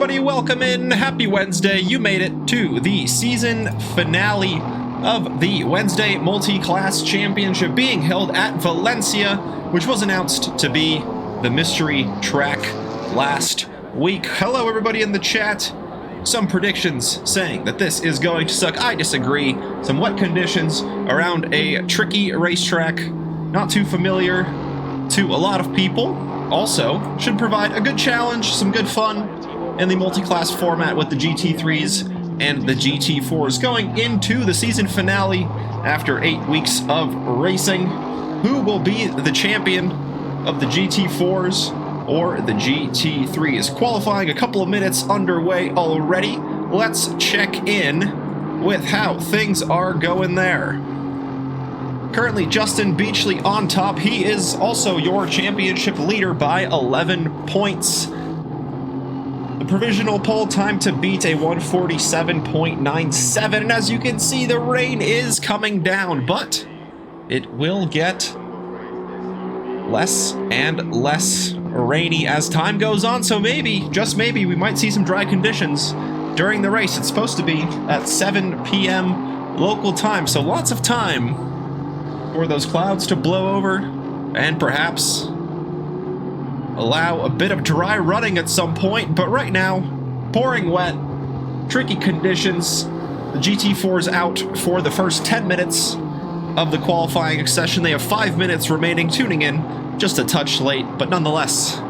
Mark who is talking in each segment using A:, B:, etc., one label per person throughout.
A: everybody, welcome in. Happy Wednesday. You made it to the season finale of the Wednesday Multiclass Championship being held at Valencia, which was announced to be the mystery track last week. Hello everybody in the chat. Some predictions saying that this is going to suck. I disagree. Some wet conditions around a tricky racetrack, not too familiar to a lot of people. Also, should provide a good challenge, some good fun in the multi-class format with the GT3s and the GT4s going into the season finale after 8 weeks of racing. Who will be the champion of the GT4s or the GT3s? Qualifying a couple of minutes underway already. Let's check in with how things are going there. Currently, Justin Beachley on top. He is also your championship leader by 11 points. The provisional pole time to beat a 147.97, and as you can see, the rain is coming down, but it will get less and less rainy as time goes on, so maybe, just maybe, we might see some dry conditions during the race. It's supposed to be at 7 p.m. local time, so lots of time for those clouds to blow over and perhaps allow a bit of dry running at some point. But right now, pouring wet, tricky conditions. The GT4's out for the first 10 minutes of the qualifying session. They have 5 minutes remaining. Tuning in just a touch late, but nonetheless,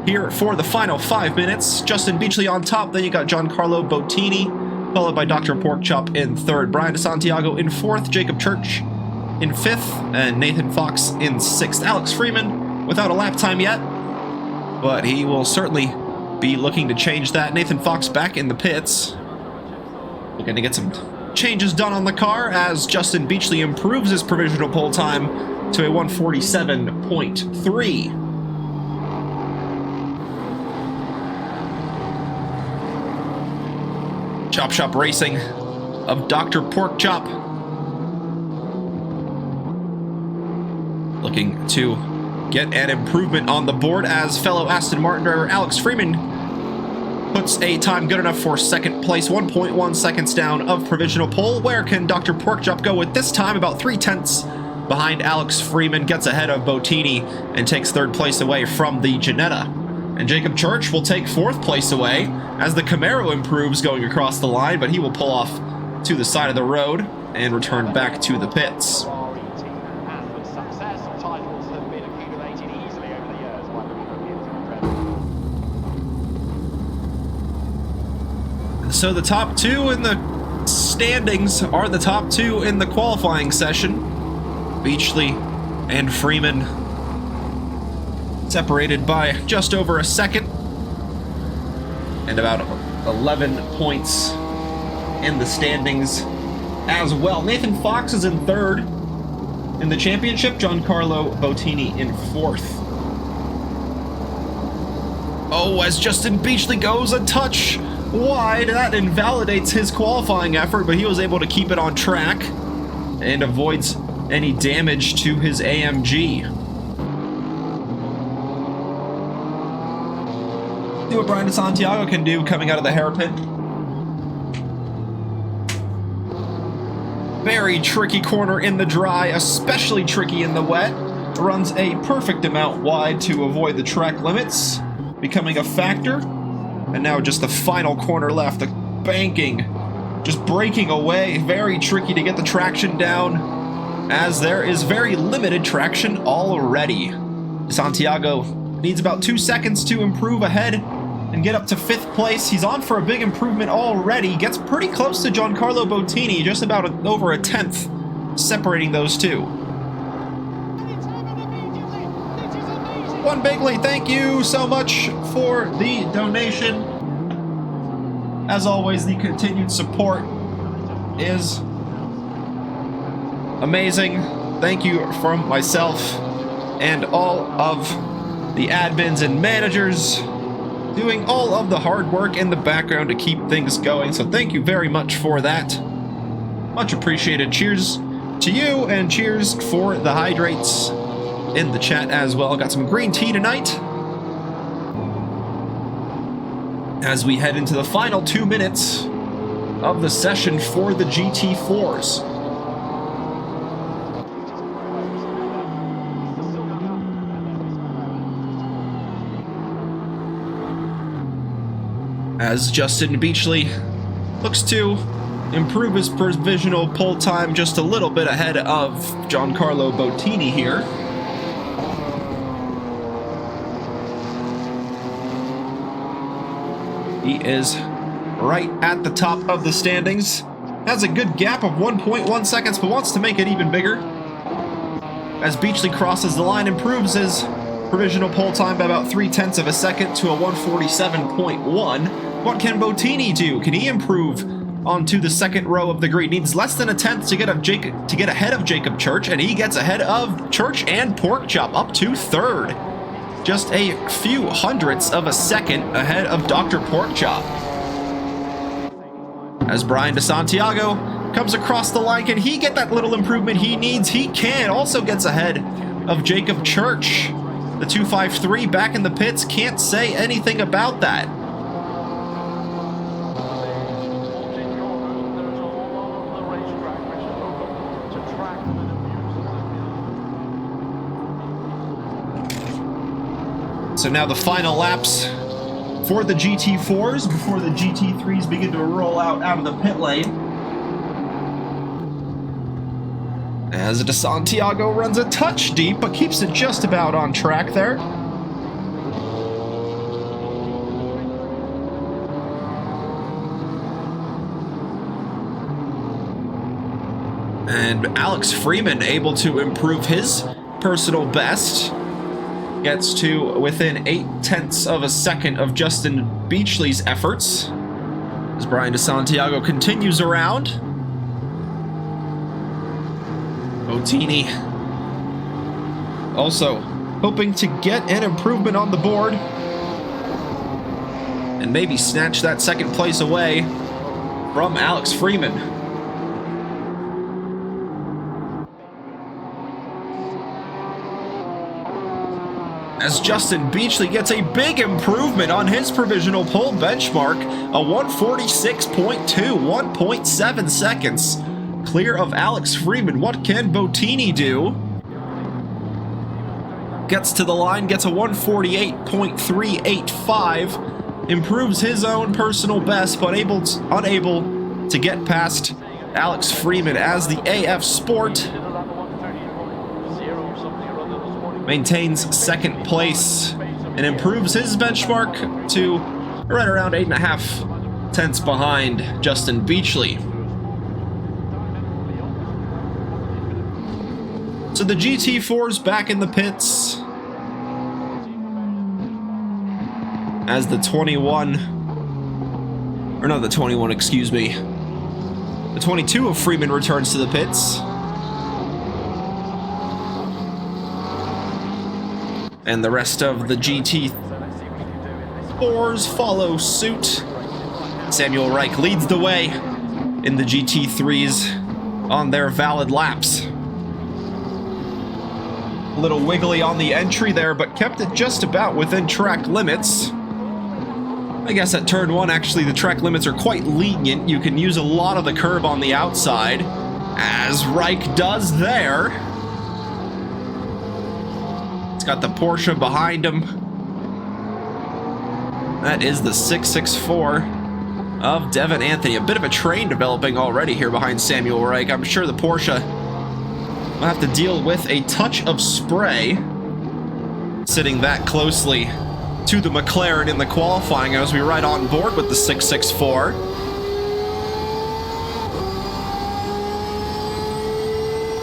A: here for the final 5 minutes. Justin Beachley on top. Then you got Giancarlo Bottini, followed by Dr. Porkchop in third. Brian DeSantiago in fourth. Jacob Church in fifth, and Nathan Fox in sixth. Alex Freeman without a lap time yet, but he will certainly be looking to change that. Nathan Fox back in the pits, looking to get some changes done on the car as Justin Beachley improves his provisional pole time to a 147.3. Chop Shop Racing of Dr. Porkchop looking to get an improvement on the board as fellow Aston Martin driver Alex Freeman puts a time good enough for second place, 1.1 seconds down of provisional pole. Where can Dr. Porkchop go with this time? About 3/10 behind Alex Freeman, gets ahead of Bottini and takes third place away from the Ginetta. And Jacob Church will take fourth place away as the Camaro improves going across the line, but he will pull off to the side of the road and return back to the pits. So the top two in the standings are the top two in the qualifying session. Beachley and Freeman separated by just over a second and about 11 points in the standings as well. Nathan Fox is in third in the championship. Giancarlo Bottini in fourth. Oh, as Justin Beachley goes a touch wide, that invalidates his qualifying effort, but he was able to keep it on track and avoids any damage to his AMG. See what Brian DeSantiago can do coming out of the hairpin. Very tricky corner in the dry, especially tricky in the wet. Runs a perfect amount wide to avoid the track limits becoming a factor. And now just the final corner left, the banking, just breaking away. Very tricky to get the traction down, as there is very limited traction already. Santiago needs about 2 seconds to improve ahead and get up to fifth place. He's on for a big improvement already. Gets pretty close to Giancarlo Bottini, just about over a tenth separating those two. One Bigley, thank you so much for the donation. As always, the continued support is amazing. Thank you from myself and all of the admins and managers doing all of the hard work in the background to keep things going. So thank you very much for that. Much appreciated. Cheers to you, and cheers for the hydrates in the chat as well. Got some green tea tonight. as we head into the final 2 minutes of the session for the GT4s. As Justin Beachley looks to improve his provisional pole time just a little bit ahead of Giancarlo Bottini here. He is right at the top of the standings. Has a good gap of 1.1 seconds, but wants to make it even bigger. As Beachley crosses the line, improves his provisional pole time by about 0.3 of a second to a 1:47.1. What can Bottini do? Can he improve onto the second row of the grid? Needs less than a tenth to get ahead of Jacob Church, and he gets ahead of Church and Porkchop up to third. Just a few hundredths of a second ahead of Dr. Porkchop. As Brian DeSantiago comes across the line, can he get that little improvement he needs? He can. Also gets ahead of Jacob Church. The 253 back in the pits, can't say anything about that. So now the final laps for the GT4s before the GT3s begin to roll out of the pit lane. As DeSantiago runs a touch deep, but keeps it just about on track there. And Alex Freeman able to improve his personal best. Gets to within 0.8 of a second of Justin Beachley's efforts. As Brian DeSantiago continues around. Bottini also hoping to get an improvement on the board. And maybe snatch that second place away from Alex Freeman. As Justin Beachley gets a big improvement on his provisional pole benchmark, a 1:46.2, 1.7 seconds clear of Alex Freeman. What can Bottini do? Gets to the line, gets a 1:48.385, improves his own personal best, but unable to get past Alex Freeman as the AF Sport maintains second place and improves his benchmark to right around 8.5 tenths behind Justin Beachley. So the GT4's back in the pits as the 21, or not the 21, excuse me. The 22 of Freeman returns to the pits. And the rest of the GT4s follow suit. Samuel Reich leads the way in the GT3s on their valid laps. A little wiggly on the entry there, but kept it just about within track limits. I guess at turn 1, actually, the track limits are quite lenient. You can use a lot of the curb on the outside, as Reich does there. It's got the Porsche behind him. That is the 664 of Devin Anthony. A bit of a train developing already here behind Samuel Reich. I'm sure the Porsche will have to deal with a touch of spray sitting that closely to the McLaren in the qualifying as we ride on board with the 664.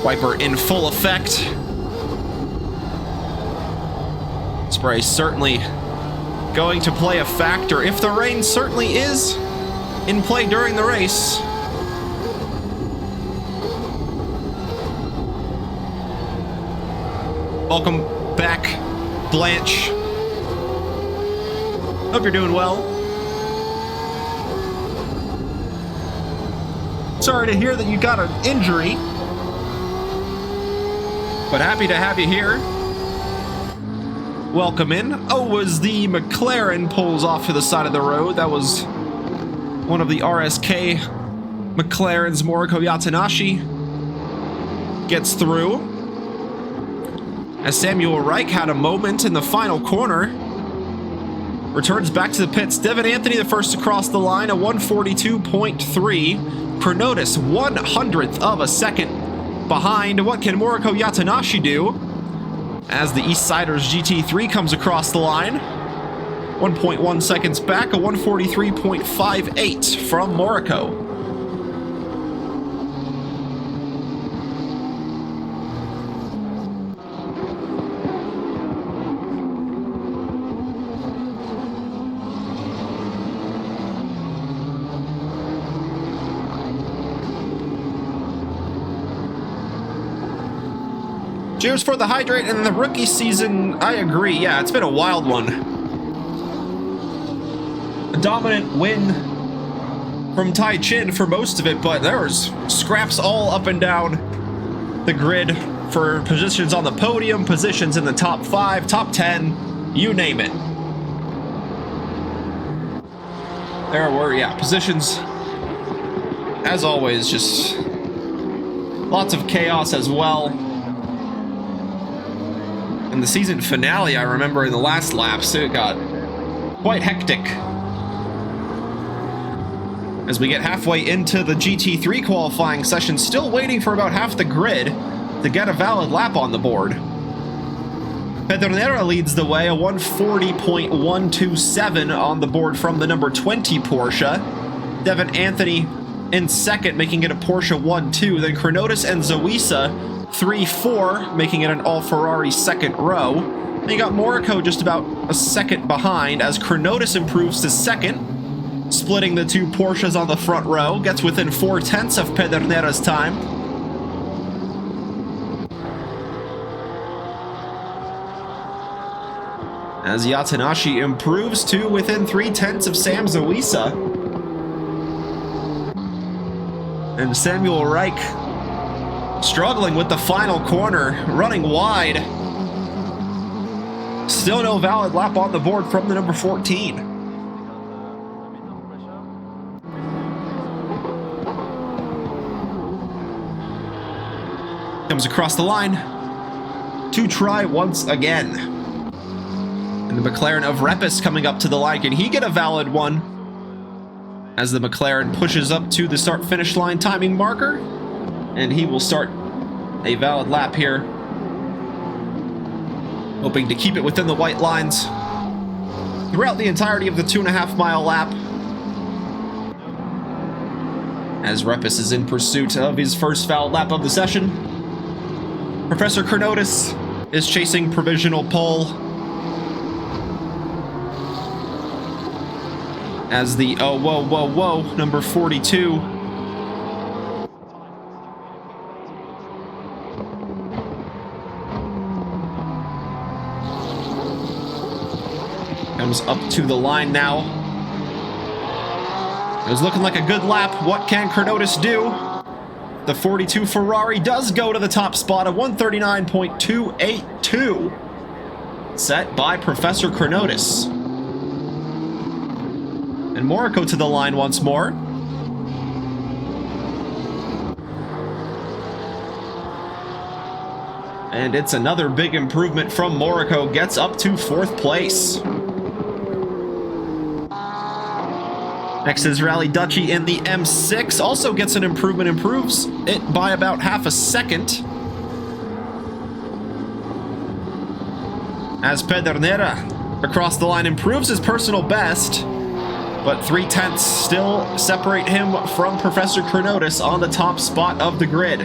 A: Wiper in full effect. Spray certainly going to play a factor if the rain certainly is in play during the race. Welcome back, Blanche. Hope you're doing well. Sorry to hear that you got an injury, but happy to have you here. welcome in. Oh, as the McLaren pulls off to the side of the road. That was one of the RSK McLaren's. Moriko Yatanashi gets through. As Samuel Reich had a moment in the final corner. Returns back to the pits. Devin Anthony the first to cross the line, a 142.3. Chronotis 1/100th of a second behind. What can Moriko Yatanashi do? As the Eastsiders GT3 comes across the line. 1.1 seconds back, a 143.58 from Moriko. Cheers for the hydrate and the rookie season. I agree. Yeah, it's been a wild one. A dominant win from Tai Chin for most of it, but there was scraps all up and down the grid for positions on the podium, positions in the top 5, top 10, you name it. There were, yeah, positions, as always, just lots of chaos as well. In the season finale, I remember in the last laps, it got quite hectic. As we get halfway into the GT3 qualifying session, still waiting for about half the grid to get a valid lap on the board. Pedernera leads the way, a 140.127 on the board from the number 20 Porsche. Devin Anthony in second, making it a Porsche 1-2. Then Chronotis and Zoisa 3-4, making it an all-Ferrari second row. And you got Moriko just about a second behind as Chronotis improves to second, splitting the two Porsches on the front row, gets within 4/10 of Pedernera's time. As Yatanashi improves to within 3/10 of Sam Zoisa. And Samuel Reich struggling with the final corner, running wide. Still no valid lap on the board from the number 14. Comes across the line to try once again. And the McLaren of Repis coming up to the line. Can he get a valid one? As the McLaren pushes up to the start-finish line timing marker. And he will start a valid lap here. Hoping to keep it within the white lines throughout the entirety of the 2.5-mile lap. As Repis is in pursuit of his first valid lap of the session. Professor Chronotis is chasing provisional pole. As the, oh, whoa, whoa, whoa, number 42. Comes up to the line now. It was looking like a good lap. What can Chronotis do? The 42 Ferrari does go to the top spot, a 139.282. Set by Professor Chronotis. And Moriko to the line once more. And it's another big improvement from Moriko. Gets up to 4th place. Next is Rally Duchy in the M6. Also gets an improvement. Improves it by about half a second. As Pedernera across the line improves his personal best. But 3/10 still separate him from Professor Chronotis on the top spot of the grid.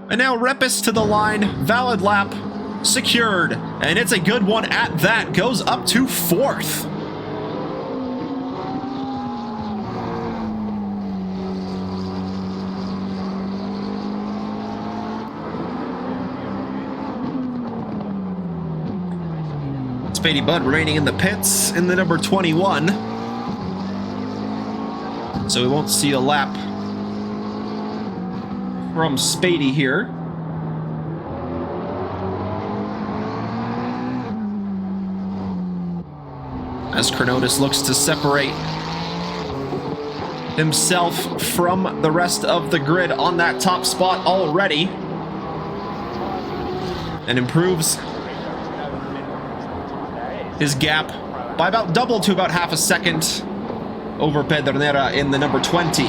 A: And now Repis to the line, valid lap secured, and it's a good one at that, goes up to 4th. Spady Bud remaining in the pits in the number 21. So we won't see a lap from Spady here. As Chronotis looks to separate himself from the rest of the grid on that top spot already. And improves his gap by about double to about half a second over Pedernera in the number 20.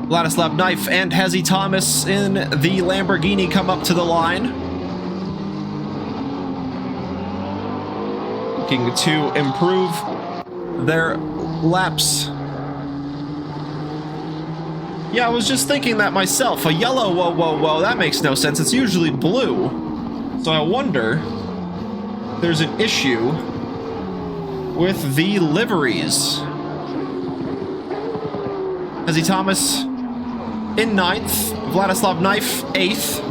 A: Vladislav Knife and Hezi Thomas in the Lamborghini come up to the line. Looking to improve their laps. Yeah, I was just thinking that myself. A yellow, whoa, that makes no sense. It's usually blue. So I wonder if there's an issue with the liveries. Hezi Thomas in 9th, Vladislav Knife 8th,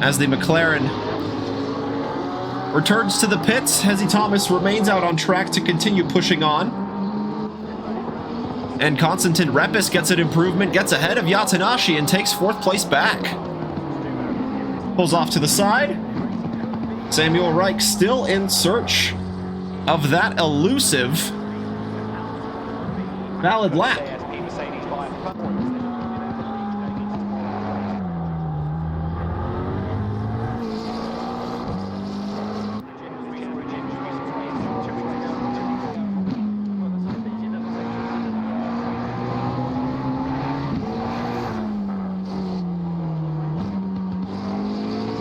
A: as the McLaren returns to the pits. Hezi Thomas remains out on track to continue pushing on. And Konstantin Repis gets an improvement, gets ahead of Yatanashi and takes 4th place back. Pulls off to the side. Samuel Reich still in search of that elusive valid lap.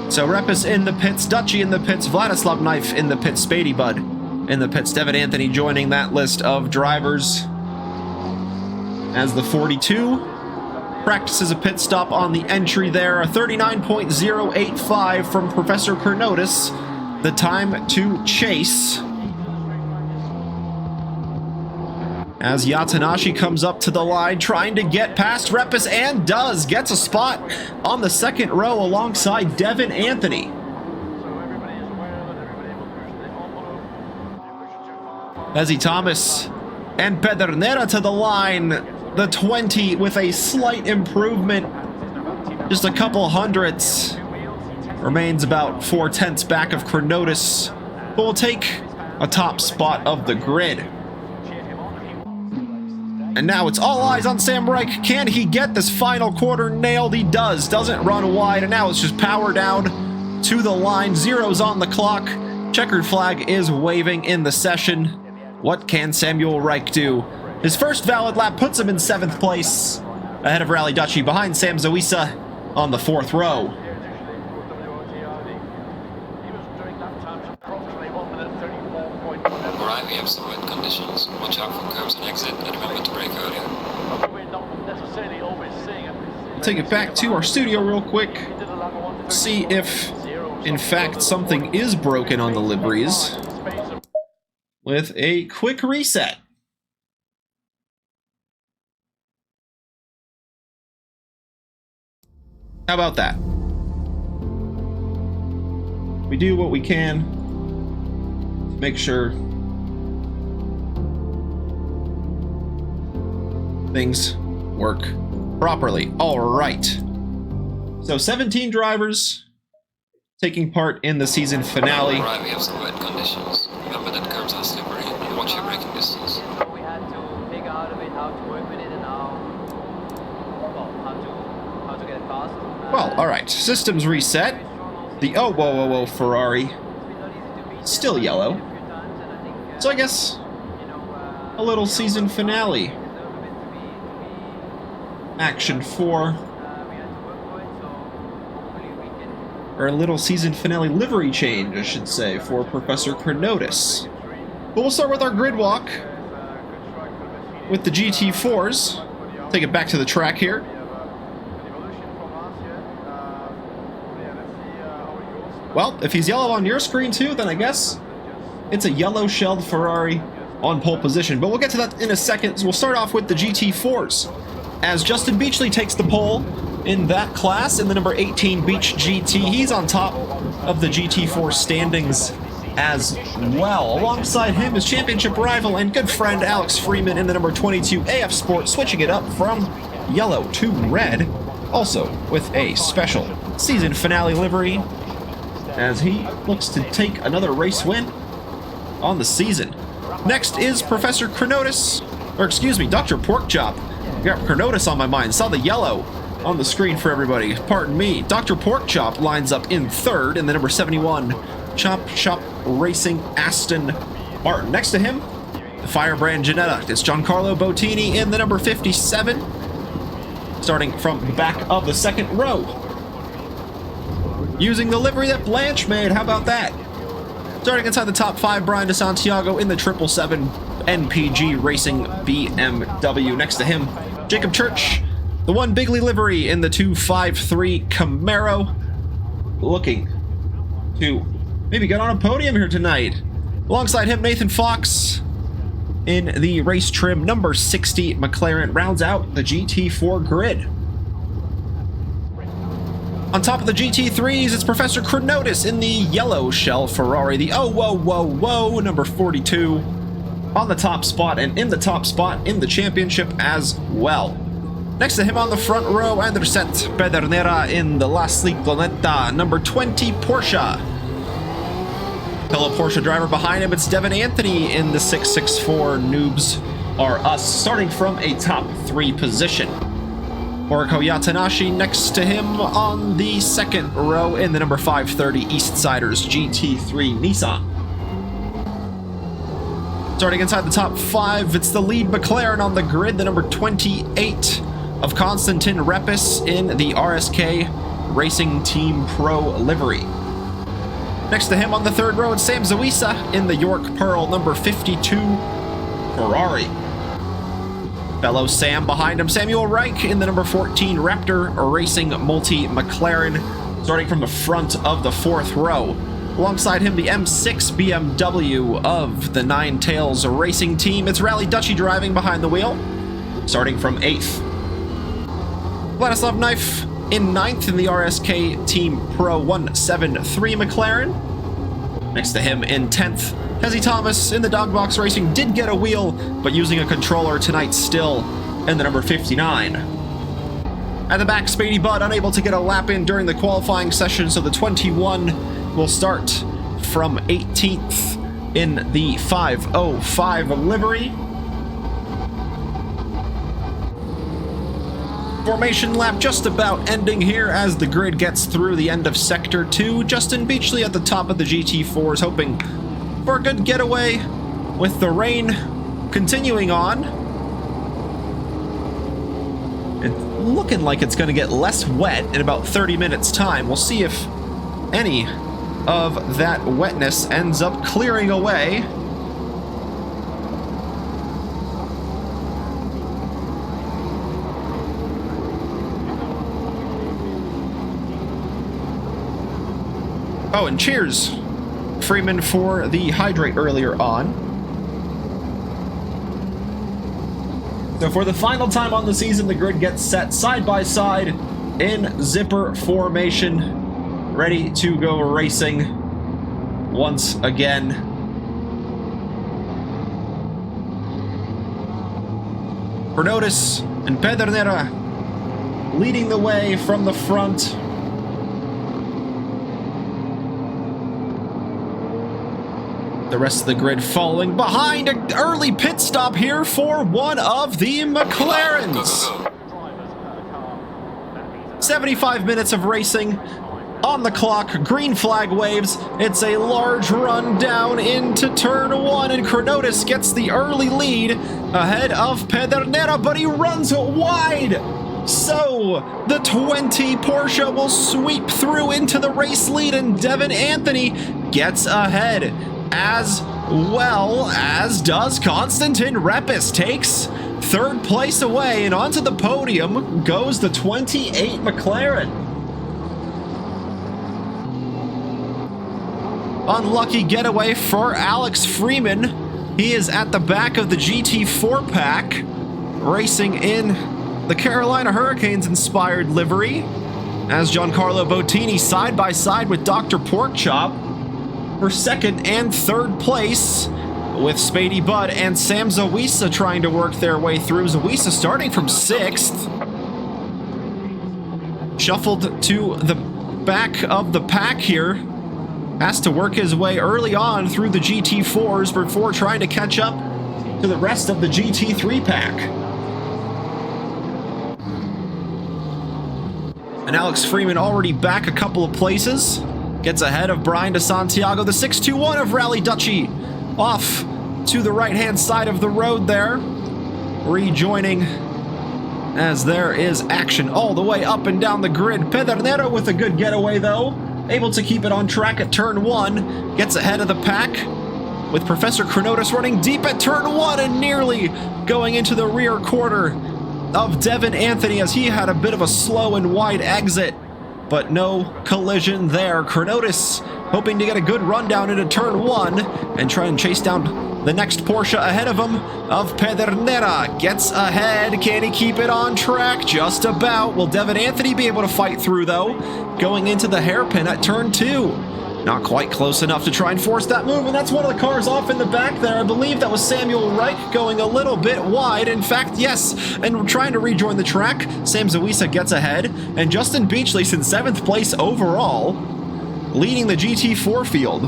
A: So Repis in the pits, Dutchy in the pits, Vladislav Knife in the pits, Spady Bud in the pits, Devin Anthony joining that list of drivers as the 42. Practices a pit stop on the entry there, a 39.085 from Professor Chronotis, the time to chase. As Yatanashi comes up to the line, trying to get past Repis, and does. Gets a spot on the second row alongside Devin Anthony. Hezi Thomas and Pedernera to the line. The 20 with a slight improvement. Just a couple hundredths. Remains about 4/10 back of Chronotis, but will take a top spot of the grid. And now it's all eyes on Sam Reich. Can he get this final quarter nailed? He does. Doesn't run wide, and now it's just power down to the line. Zeros on the clock. Checkered flag is waving in the session. What can Samuel Reich do? His first valid lap puts him in 7th place, ahead of Rally Dutchy, behind Sam Zoisa on the 4th row.
B: Alright, we have some wet conditions. Watch out for curbs and exit, and remember to brake earlier.
A: Take it back to our studio real quick. See if, in fact, something is broken on the liveries. With a quick reset. How about that? We do what we can to make sure things work properly. All right. So 17 drivers taking part in the season finale.
B: Alright, we have some wet conditions. Remember that curbs are slippery and watch your braking distance.
C: We had to figure out a bit how to work with it and how to get it fast.
A: Well, all right. Systems reset. The whoa, Ferrari still yellow. So I guess a little season finale action for, or a little season finale livery change, I should say, for Professor Chronotis. But we'll start with our grid walk with the GT4s. Take it back to the track here. Well, if he's yellow on your screen too, then I guess it's a yellow-shelled Ferrari on pole position. But we'll get to that in a second. So we'll start off with the GT4s, as Justin Beachley takes the pole in that class in the number 18 Beach GT. He's on top of the GT4 standings as well. Alongside him is championship rival and good friend Alex Freeman in the number 22 AF Sport, switching it up from yellow to red, also with a special season finale livery as he looks to take another race win on the season. Next is Professor Chronotis, or excuse me, Dr. Porkchop. Got Chronotis on my mind, saw the yellow on the screen for everybody, pardon me. Dr. Porkchop lines up in third in the number 71 Chop Shop Racing Aston Martin. Next to him, the Firebrand Janetta. It's Giancarlo Bottini in the number 57, starting from the back of the second row. Using the livery that Blanche made, how about that? Starting inside the top 5, Brian DeSantiago in the 777 NPG Racing BMW. Next to him, Jacob Church, the one Bigley livery in the 253 Camaro, looking to maybe get on a podium here tonight. Alongside him, Nathan Fox in the race trim number 60 McLaren rounds out the GT4 grid. On top of the GT3s, it's Professor Chronotis in the yellow shell Ferrari, the number 42 on the top spot, and in the top spot in the championship as well. Next to him on the front row, Anderset Pedernera in the La Cicloneta, number 20 Porsche. Fellow Porsche driver behind him, it's Devin Anthony in the 664 Noobs Are Us, starting from a top 3 position. Oriko Yatanashi next to him on the second row in the number 530 Eastsiders GT3 Nissan. Starting inside the top 5, it's the lead McLaren on the grid, the number 28 of Konstantin Repis in the RSK Racing Team Pro livery. Next to him on the third row, it's Sam Zawisa in the York Pearl number 52 Ferrari. Fellow Sam behind him, Samuel Reich in the number 14 Raptor Racing Multi-McLaren, starting from the front of the fourth row. Alongside him, the M6 BMW of the Nine Tails Racing Team. It's Rally Dutchy driving behind the wheel, starting from 8th. Vladislav Knife in 9th in the RSK Team Pro 173 McLaren. Next to him in 10th, Hezzy Thomas in the Dogbox Racing did get a wheel, but using a controller tonight still in the number 59. At the back, Spady Budd unable to get a lap in during the qualifying session, so the 21 will start from 18th in the 505 livery. Formation lap just about ending here as the grid gets through the end of Sector 2. Justin Beachley at the top of the GT4s, hoping for a good getaway with the rain continuing on. It's looking like it's going to get less wet in about 30 minutes time. We'll see if any of that wetness ends up clearing away. Oh, and cheers, Freeman, for the hydrate earlier on. So for the final time on the season, the grid gets set side by side in zipper formation, ready to go racing once again. Chronotis and Pedernera leading the way from the front. The rest of the grid following behind. An early pit stop here for one of the McLarens. 75 minutes of racing on the clock. Green flag waves. It's a large run down into turn 1, and Chronotis gets the early lead ahead of Pedernera, but he runs wide. So the 20 Porsche will sweep through into the race lead, and Devin Anthony gets ahead, as well as does Konstantin Repis. Takes third place away, and onto the podium goes the 28 McLaren. Unlucky getaway for Alex Freeman. He is at the back of the GT4 pack, racing in the Carolina Hurricanes inspired livery, as Giancarlo Bottini side by side with Dr. Porkchop for second and third place, with Spady Bud and Sam Zawisa trying to work their way through. Zawisa starting from 6th. Shuffled to the back of the pack here. Has to work his way early on through the GT4s before trying to catch up to the rest of the GT3 pack. And Alex Freeman already back a couple of places. Gets ahead of Brian DeSantiago, the 621 of Rally Dutchy. Off to the right-hand side of the road there. Rejoining as there is action all the way up and down the grid. Pedernero with a good getaway though. Able to keep it on track at turn 1. Gets ahead of the pack with Professor Chronotis running deep at turn 1 and nearly going into the rear quarter of Devin Anthony as he had a bit of a slow and wide exit. But no collision there. Chronotis hoping to get a good rundown into turn 1 and try and chase down the next Porsche ahead of him of Pedernera. Gets ahead. Can he keep it on track? Just about. Will Devin Anthony be able to fight through though? Going into the hairpin at turn 2. Not quite close enough to try and force that move, and that's one of the cars off in the back there. I believe that was Samuel Reich going a little bit wide. In fact, yes, and trying to rejoin the track. Sam Zawisa gets ahead, and Justin Beachley's in 7th place overall, leading the GT4 field.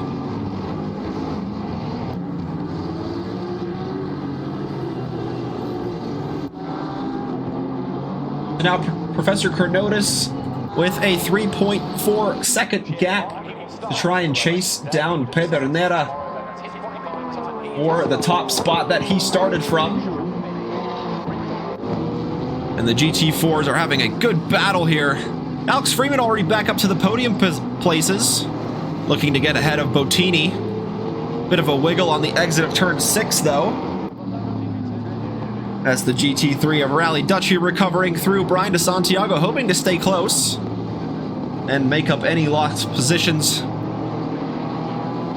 A: And now Professor Chronotis with a 3.4 second gap to try and chase down Pedernera for the top spot that he started from. And the GT4s are having a good battle here. Alex Freeman already back up to the podium places, looking to get ahead of Bottini. Bit of a wiggle on the exit of turn 6 though, as the GT3 of Rally Dutchy recovering through. Brian DeSantiago hoping to stay close and make up any lost positions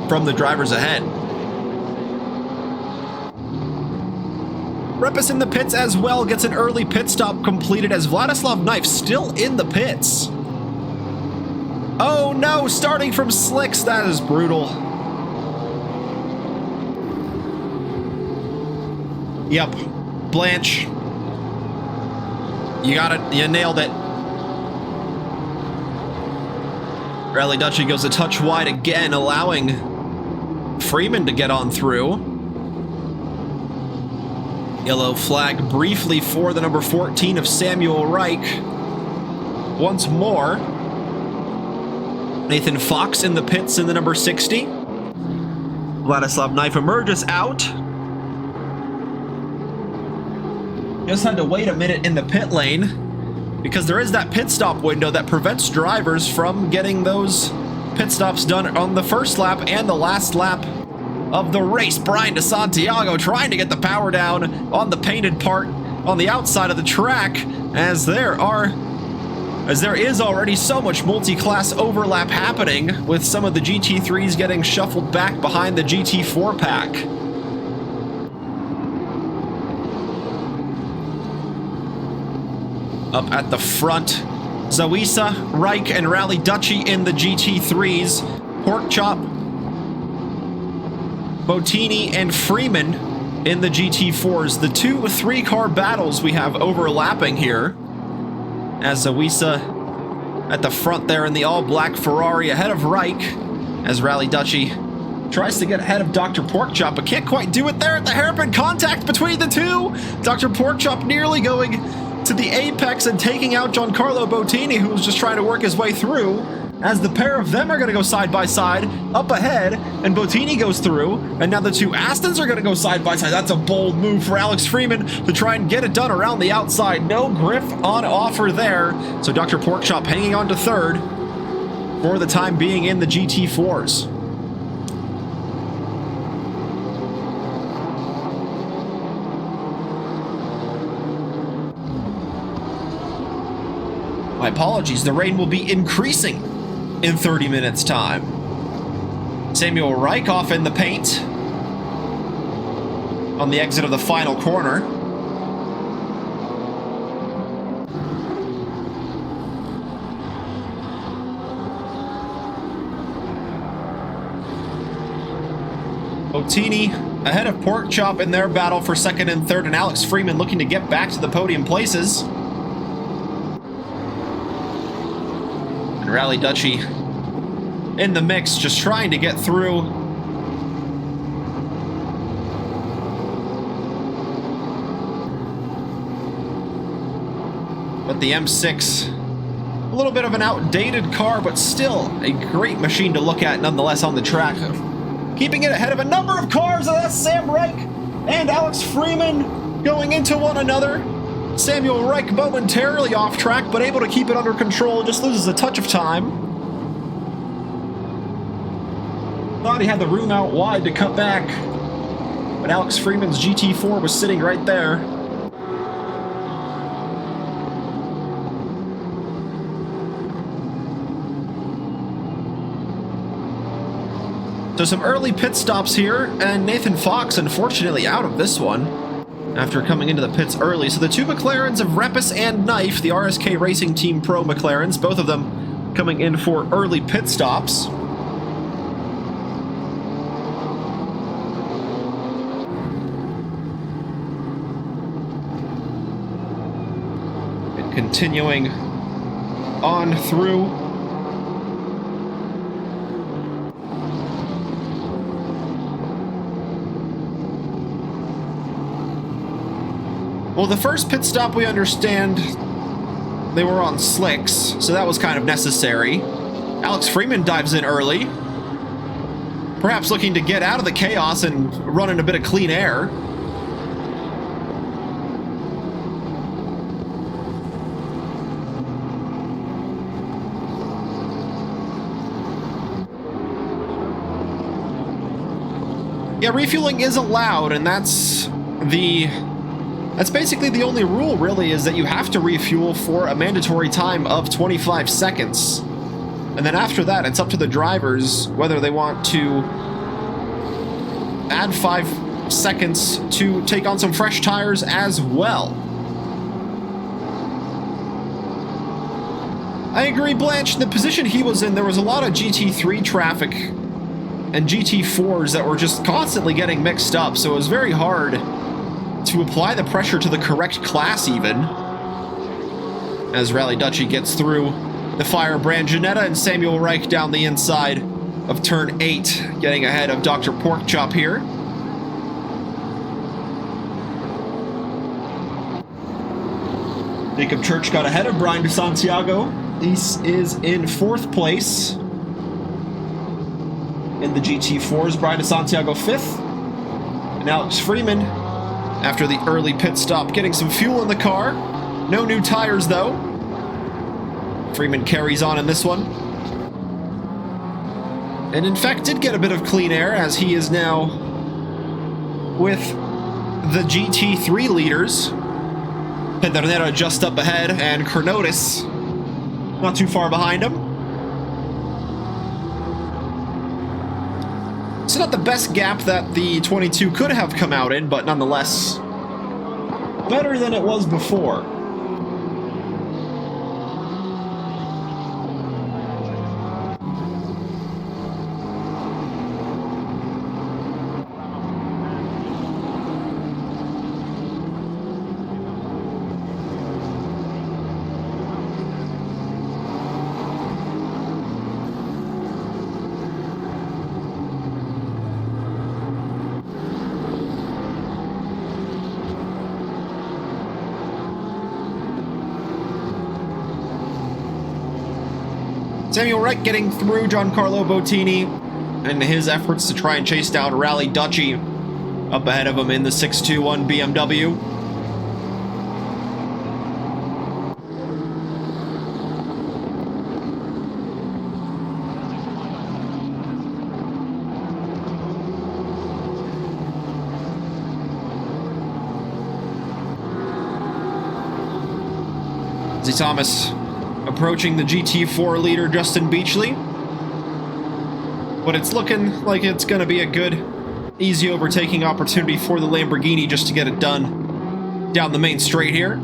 A: from the drivers ahead. Repis in the pits as well, gets an early pit stop completed as Vladislav Knife still in the pits. Oh no, starting from slicks, that is brutal. Yep, Blanche, you got it, you nailed it. Rally Dutchy goes a touch wide again, allowing Freeman to get on through. Yellow flag briefly for the number 14 of Samuel Reich. Once more, Nathan Fox in the pits in the number 60. Vladislav Knife emerges out. Just had to wait a minute in the pit lane because there is that pit stop window that prevents drivers from getting those pit stops done on the first lap and the last lap of the race. Brian DeSantiago trying to get the power down on the painted part on the outside of the track, as there is already so much multi-class overlap happening, with some of the GT3s getting shuffled back behind the GT4 pack. Up at the front, Zawisa, Reich, and Rally Dutchy in the GT3s. Porkchop, Bottini, and Freeman in the GT4s. The 2-3 car battles we have overlapping here, as Zawisa at the front there in the all-black Ferrari ahead of Reich, as Rally Dutchy tries to get ahead of Dr. Porkchop, but can't quite do it there at the hairpin. Contact between the two. Dr. Porkchop nearly going to the apex and taking out Giancarlo Bottini, who was just trying to work his way through, as the pair of them are going to go side by side up ahead, and Bottini goes through, and now the two Astons are going to go side by side. That's a bold move for Alex Freeman to try and get it done around the outside. No grip on offer there, so Dr. Porkchop hanging on to third for the time being in the GT4s. My apologies, the rain will be increasing in 30 minutes time. Samuel Reich off in the paint on the exit of the final corner. Bottini ahead of Porkchop in their battle for second and third, and Alex Freeman looking to get back to the podium places. And Rally Dutchy in the mix, just trying to get through. But the M6, a little bit of an outdated car, but still a great machine to look at nonetheless on the track. Keeping it ahead of a number of cars, and that's Sam Reich and Alex Freeman going into one another. Samuel Reich momentarily off track, but able to keep it under control, just loses a touch of time. Thought he had the room out wide to cut back, but Alex Freeman's GT4 was sitting right there. So some early pit stops here, and Nathan Fox unfortunately out of this one after coming into the pits early. So the two McLarens of Repus and Knife, the RSK Racing Team Pro McLarens, both of them coming in for early pit stops. And continuing on through. Well, the first pit stop, we understand they were on slicks, so that was kind of necessary. Alex Freeman dives in early, perhaps looking to get out of the chaos and run in a bit of clean air. Yeah, refueling is allowed, and that's basically the only rule, really, is that you have to refuel for a mandatory time of 25 seconds. And then after that, it's up to the drivers whether they want to add 5 seconds to take on some fresh tires as well. I agree, Blanche. The position he was in, there was a lot of GT3 traffic and GT4s that were just constantly getting mixed up, so it was very hard to apply the pressure to the correct class even. As Rally Dutchy gets through the Firebrand, Janetta and Samuel Reich down the inside of turn 8, getting ahead of Dr. Porkchop here. Jacob Church got ahead of Brian DeSantiago. He is in 4th place in the GT4s. Brian DeSantiago 5th. And Alex Freeman, after the early pit stop, getting some fuel in the car. No new tires, though. Freeman carries on in this one. And in fact did get a bit of clean air, as he is now with the GT3 leaders. Pedernera just up ahead, and Kronotis not too far behind him. It's not the best gap that the 22 could have come out in, but nonetheless better than it was before. Samuel Reich getting through Giancarlo Bottini and his efforts to try and chase down Rally Dutchy up ahead of him in the 621 BMW. Z. Thomas approaching the GT4 leader, Justin Beachley. But it's looking like it's going to be a good, easy overtaking opportunity for the Lamborghini just to get it done down the main straight here.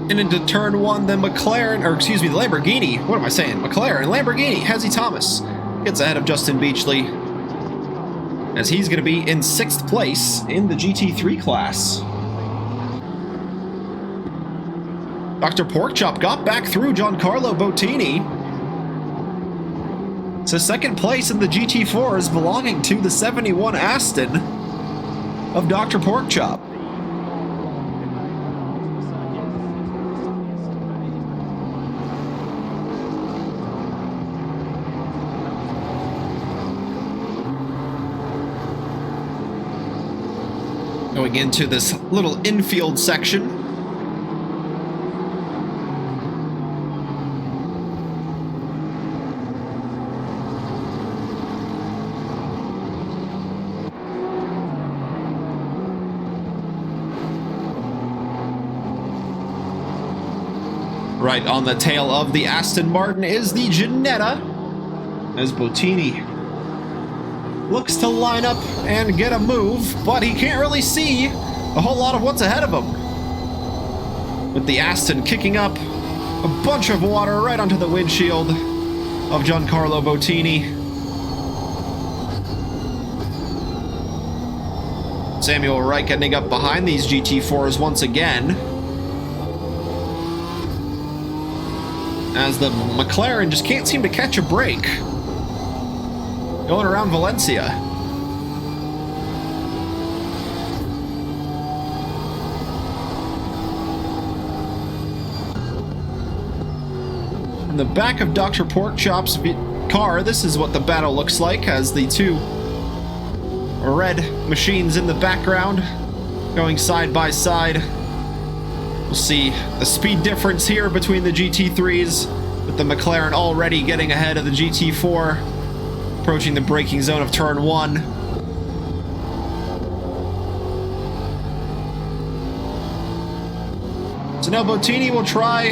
A: And into turn one, the McLaren, or excuse me, the Lamborghini. What am I saying? McLaren, Lamborghini, Hezzy Thomas gets ahead of Justin Beachley, as he's going to be in 6th place in the GT3 class. Dr. Porkchop got back through Giancarlo Bottini. So 2nd place in the GT4 is belonging to the 71 Aston of Dr. Porkchop. Going into this little infield section. Right on the tail of the Aston Martin is the Ginetta, as Bottini looks to line up and get a move, but he can't really see a whole lot of what's ahead of him. With the Aston kicking up a bunch of water right onto the windshield of Giancarlo Bottini. Samuel Wright ending up behind these GT4s once again, as the McLaren just can't seem to catch a break going around Valencia. In the back of Dr. Porkchop's car, this is what the battle looks like, as the two red machines in the background going side by side. We'll see the speed difference here between the GT3s, with the McLaren already getting ahead of the GT4, approaching the braking zone of turn 1. So now Bottini will try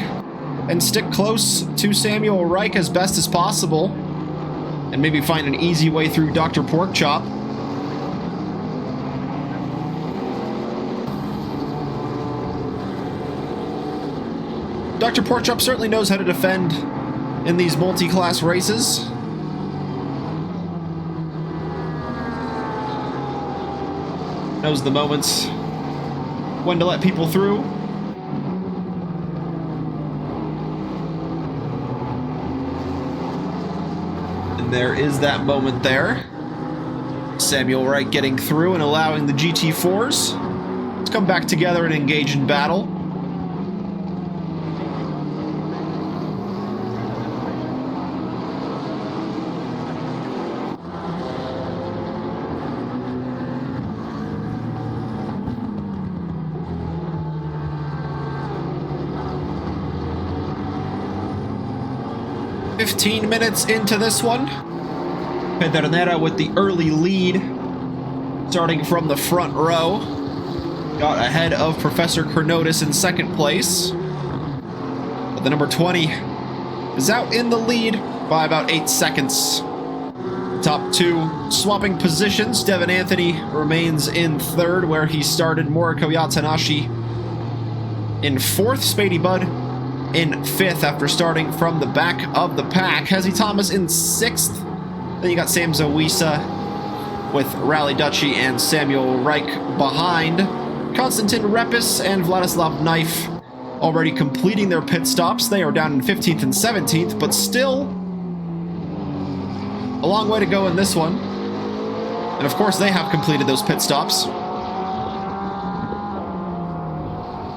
A: and stick close to Samuel Reich as best as possible, and maybe find an easy way through Dr. Porkchop. Dr. Porkchop certainly knows how to defend in these multi-class races. Knows the moments when to let people through. And there is that moment there. Samuel Wright getting through and allowing the GT4s to come back together and engage in battle. "15 minutes into this one. Pedernera with the early lead, starting from the front row. Got ahead of Professor Chronotis in 2nd place. But the number 20 is out in the lead by about 8 seconds. Top 2 swapping positions. Devin Anthony remains in 3rd, where he started. Moriko Yatanashi in 4th. Spady Bud in 5th after starting from the back of the pack. Hezzy Thomas in 6th. Then you got Sam Zawisa with Rally Duchy and Samuel Reich behind. Konstantin Repis and Vladislav Knife already completing their pit stops. They are down in 15th and 17th, but still a long way to go in this one. And of course they have completed those pit stops.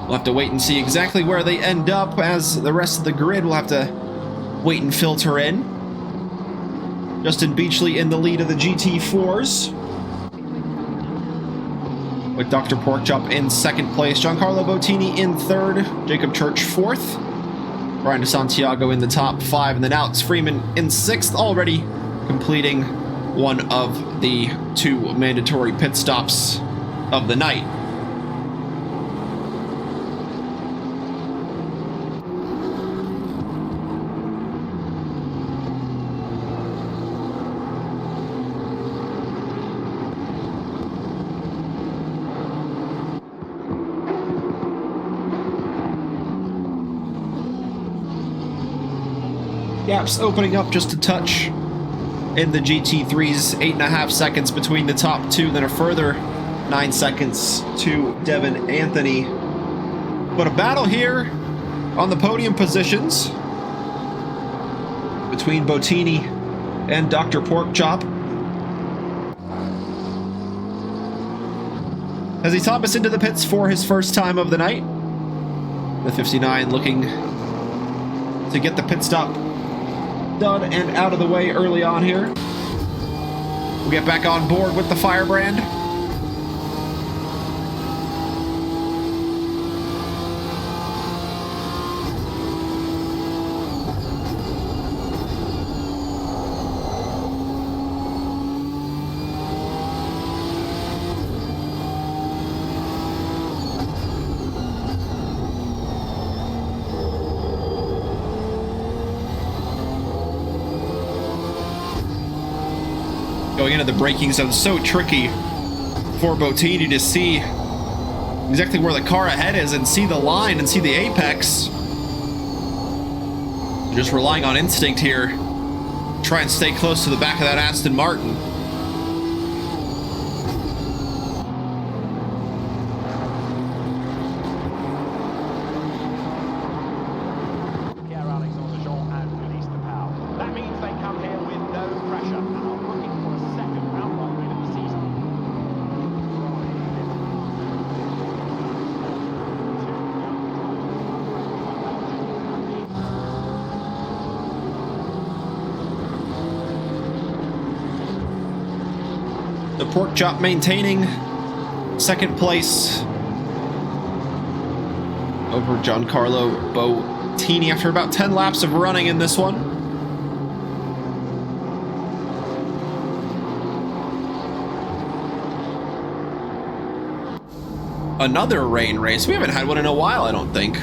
A: We'll have to wait and see exactly where they end up, as the rest of the grid will have to wait and filter in. Justin Beachley in the lead of the GT4s, with Dr. Porkchop in 2nd place. Giancarlo Bottini in 3rd. Jacob Church 4th. Brian DeSantiago in the top 5. And then Alex Freeman in 6th, already completing one of the 2 mandatory pit stops of the night. Gaps opening up just a touch in the GT3's 8.5 seconds between the top two, then a further 9 seconds to Devin Anthony. But a battle here on the podium positions between Bottini and Dr. Porkchop. As he Thomas into the pits for his first time of the night. The 59 looking to get the pit stop done and out of the way early on here. We'll get back on board with the Firebrand. Going into the braking zone, so tricky for Bottini to see exactly where the car ahead is and see the line and see the apex. Just relying on instinct here. Try and stay close to the back of that Aston Martin. The Porkchop maintaining second place over Giancarlo Bottini after about 10 laps of running in this one. Another rain race. We haven't had one in a while, I don't think.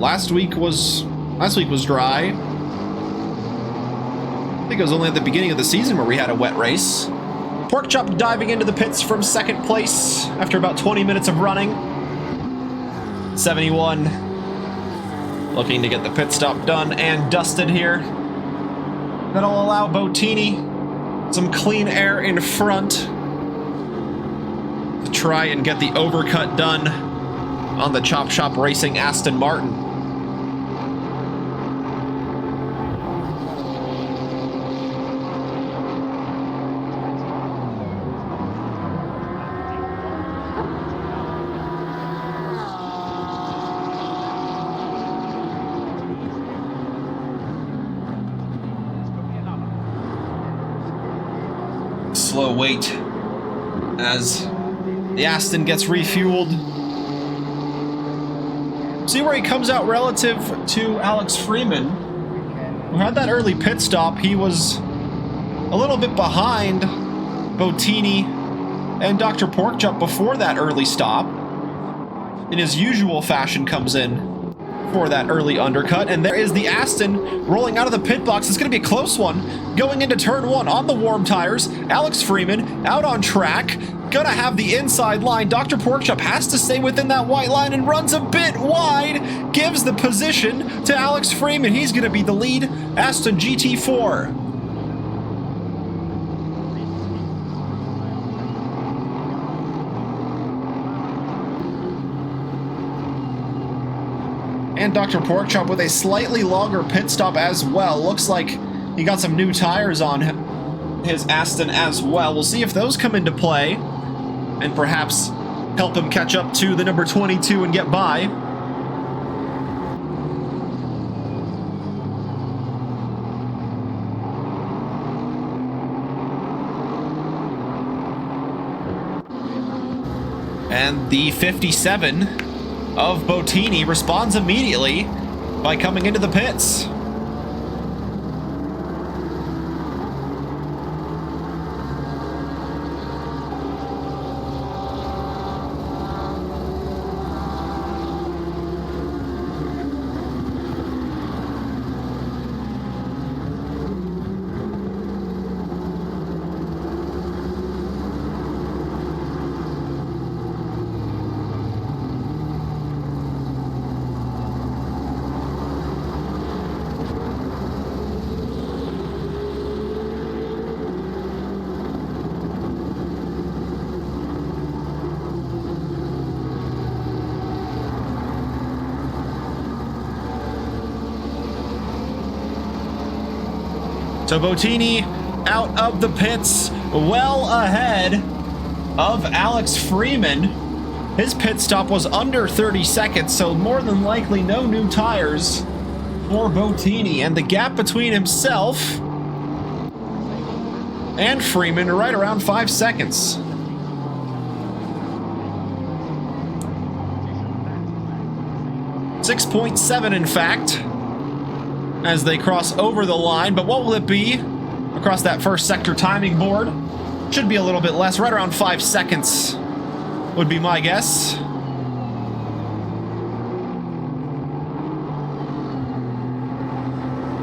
A: Last week was dry. I think it was only at the beginning of the season where we had a wet race. Porkchop diving into the pits from second place after about 20 minutes of running. 71 looking to get the pit stop done and dusted here. That'll allow Bottini some clean air in front to try and get the overcut done on the Chop Shop Racing Aston Martin. Slow wait as the Aston gets refueled. See where he comes out relative to Alex Freeman, who had that early pit stop. He was a little bit behind Bottini and Dr. Porkchop before that early stop. In his usual fashion comes in for that early undercut, and there is the Aston rolling out of the pit box. It's going to be a close one going into turn one on the warm tires. Alex Freeman out on track, gonna have the inside line. Dr. Porkchop has to stay within that white line and runs a bit wide, gives the position to Alex Freeman. He's gonna be the lead Aston GT4. And Dr. Porkchop with a slightly longer pit stop as well. Looks like he got some new tires on his Aston as well. We'll see if those come into play and perhaps help him catch up to the number 22 and get by. And the 57 of Bottini responds immediately by coming into the pits. So Bottini out of the pits, well ahead of Alex Freeman. His pit stop was under 30 seconds, so more than likely no new tires for Bottini. And the gap between himself and Freeman right around 5 seconds. .7 in fact, as they cross over the line. But what will it be across that first sector timing board? Should be a little bit less, right around 5 seconds would be my guess.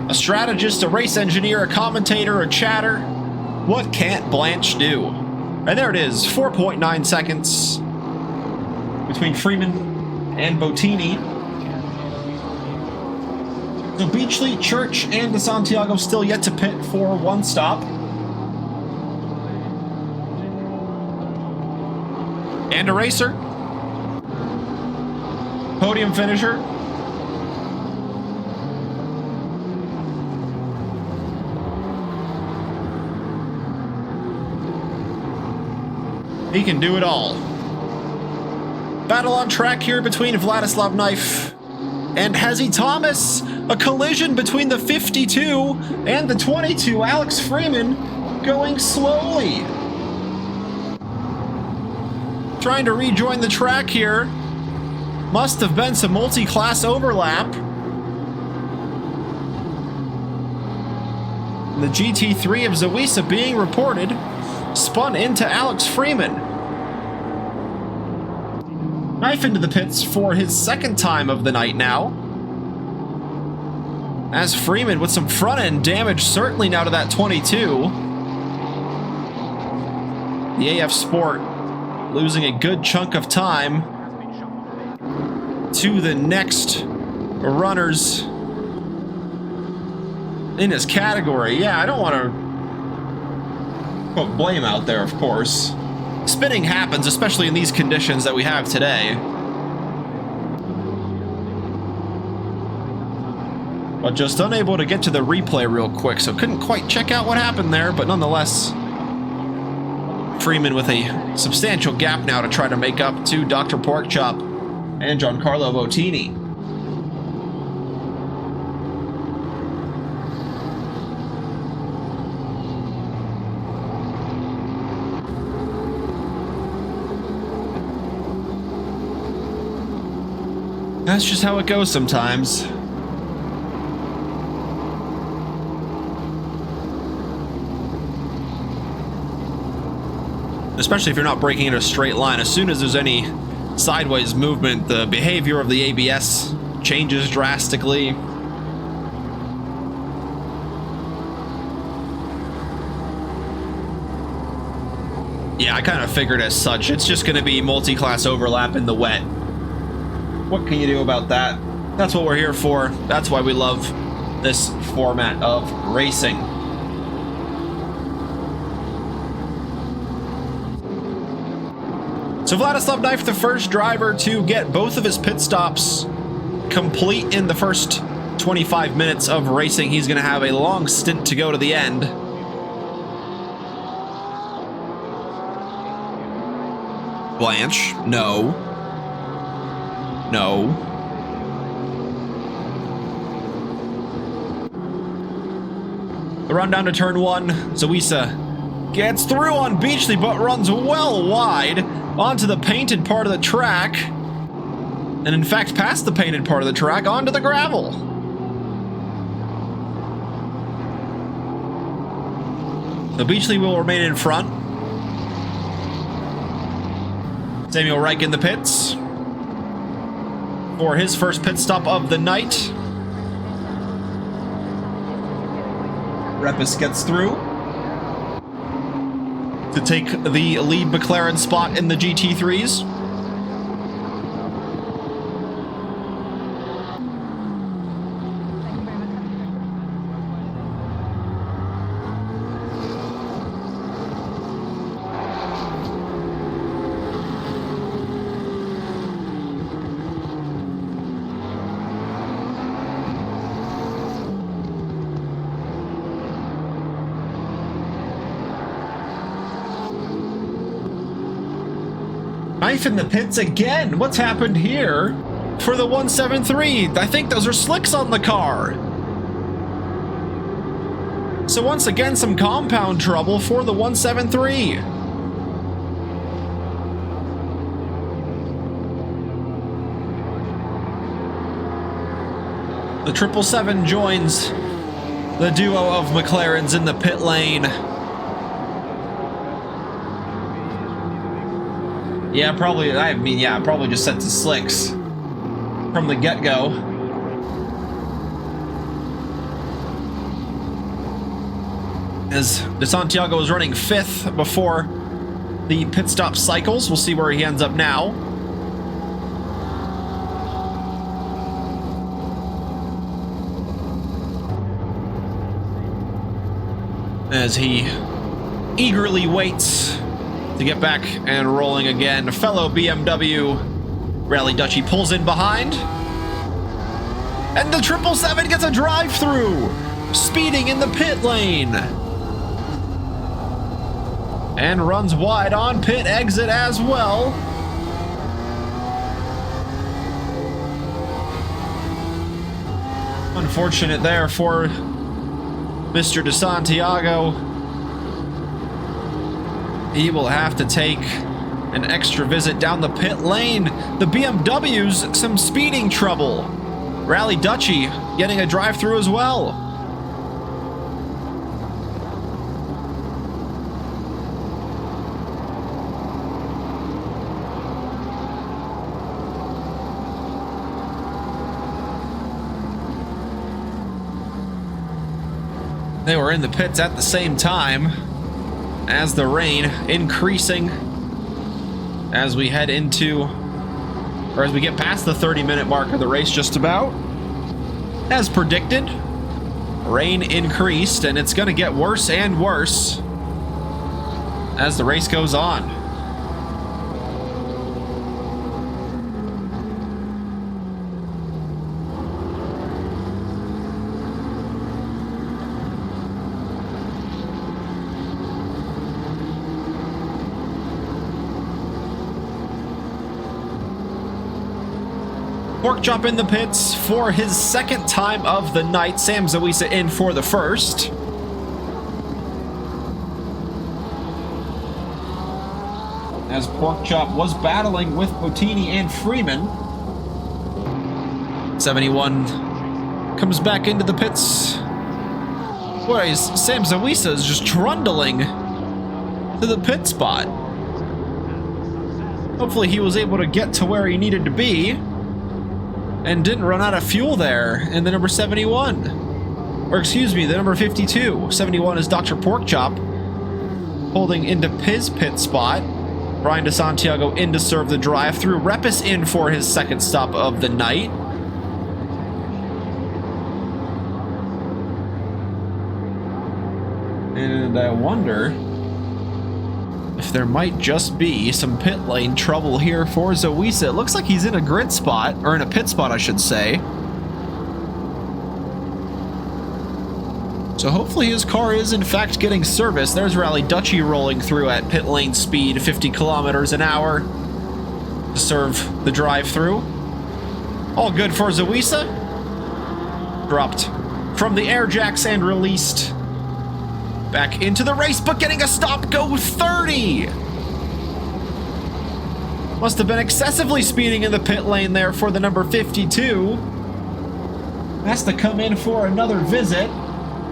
A: A strategist, a race engineer, a commentator, a chatter. What can't Blanche do? And there it is, 4.9 seconds between Freeman and Bottini. So Beachley, Church, and DeSantiago still yet to pit for one stop. And a racer. Podium finisher. He can do it all. Battle on track here between Vladislav Knife and Hezzy Thomas. A collision between the 52 and the 22. Alex Freeman going slowly. Trying to rejoin the track here. Must have been some multi-class overlap. The GT3 of Zawisa being reported spun into Alex Freeman. Knife into the pits for his second time of the night now. As Freeman with some front end damage certainly now to that 22. The AF Sport losing a good chunk of time to the next runners in his category. Yeah, I don't want to put blame out there, of course. Spinning happens, especially in these conditions that we have today. But just unable to get to the replay real quick, so couldn't quite check out what happened there, but nonetheless, Freeman with a substantial gap now to try to make up to Dr. Porkchop and Giancarlo Bottini. That's just how it goes sometimes. Especially if you're not braking in a straight line. As soon as there's any sideways movement, the behavior of the ABS changes drastically. Yeah, I kind of figured as such. It's just going to be multi-class overlap in the wet. What can you do about that? That's what we're here for. That's why we love this format of racing. So Vladislav Knife, the first driver to get both of his pit stops complete in the first 25 minutes of racing. He's going to have a long stint to go to the end. Blanche, no. No. The run down to turn one. Zawisa gets through on Beachley, but runs well wide onto the painted part of the track. And in fact, past the painted part of the track, onto the gravel. So Beachley will remain in front. Samuel Reich in the pits for his first pit stop of the night. Repis gets through to take the lead McLaren spot in the GT3s. Knife in the pits again. What's happened here for the 173? I think those are slicks on the car. So once again, some compound trouble for the 173. The 777 joins the duo of McLarens in the pit lane. Yeah, probably, probably just set to slicks from the get-go. As DeSantiago was running 5th before the pit stop cycles. We'll see where he ends up now. As he eagerly waits to get back and rolling again. Fellow BMW Rally Dutchie pulls in behind. And the 777 gets a drive-through, speeding in the pit lane. And runs wide on pit exit as well. Unfortunate there for Mr. DeSantiago. He will have to take an extra visit down the pit lane. The BMW's some speeding trouble. Rally Dutchie getting a drive-through as well. They were in the pits at the same time as the rain increasing as we head into, or as we get past the 30-minute mark of the race just about. As predicted, rain increased, and it's going to get worse and worse as the race goes on. Pork Chop in the pits for his second time of the night. Sam Zawisa in for the first. As Pork Chop was battling with Botini and Freeman. 71 comes back into the pits. Boy, Sam Zawisa is just trundling to the pit spot. Hopefully he was able to get to where he needed to be and didn't run out of fuel there in the number 71. Or excuse me, the number 52. 71 is Dr. Porkchop holding into his pit spot. Brian DeSantiago in to serve the drive-through. Repis in for his second stop of the night. And I wonder if there might just be some pit lane trouble here for Zawisa. It looks like he's in a grid spot, or in a pit spot, I should say. So hopefully his car is in fact getting serviced. There's Rally Dutchie rolling through at pit lane speed, 50 kilometers an hour to serve the drive-through. All good for Zawisa. Dropped from the air jacks and released back into the race, but getting a stop go 30. Must have been excessively speeding in the pit lane there for the number 52. Has to come in for another visit,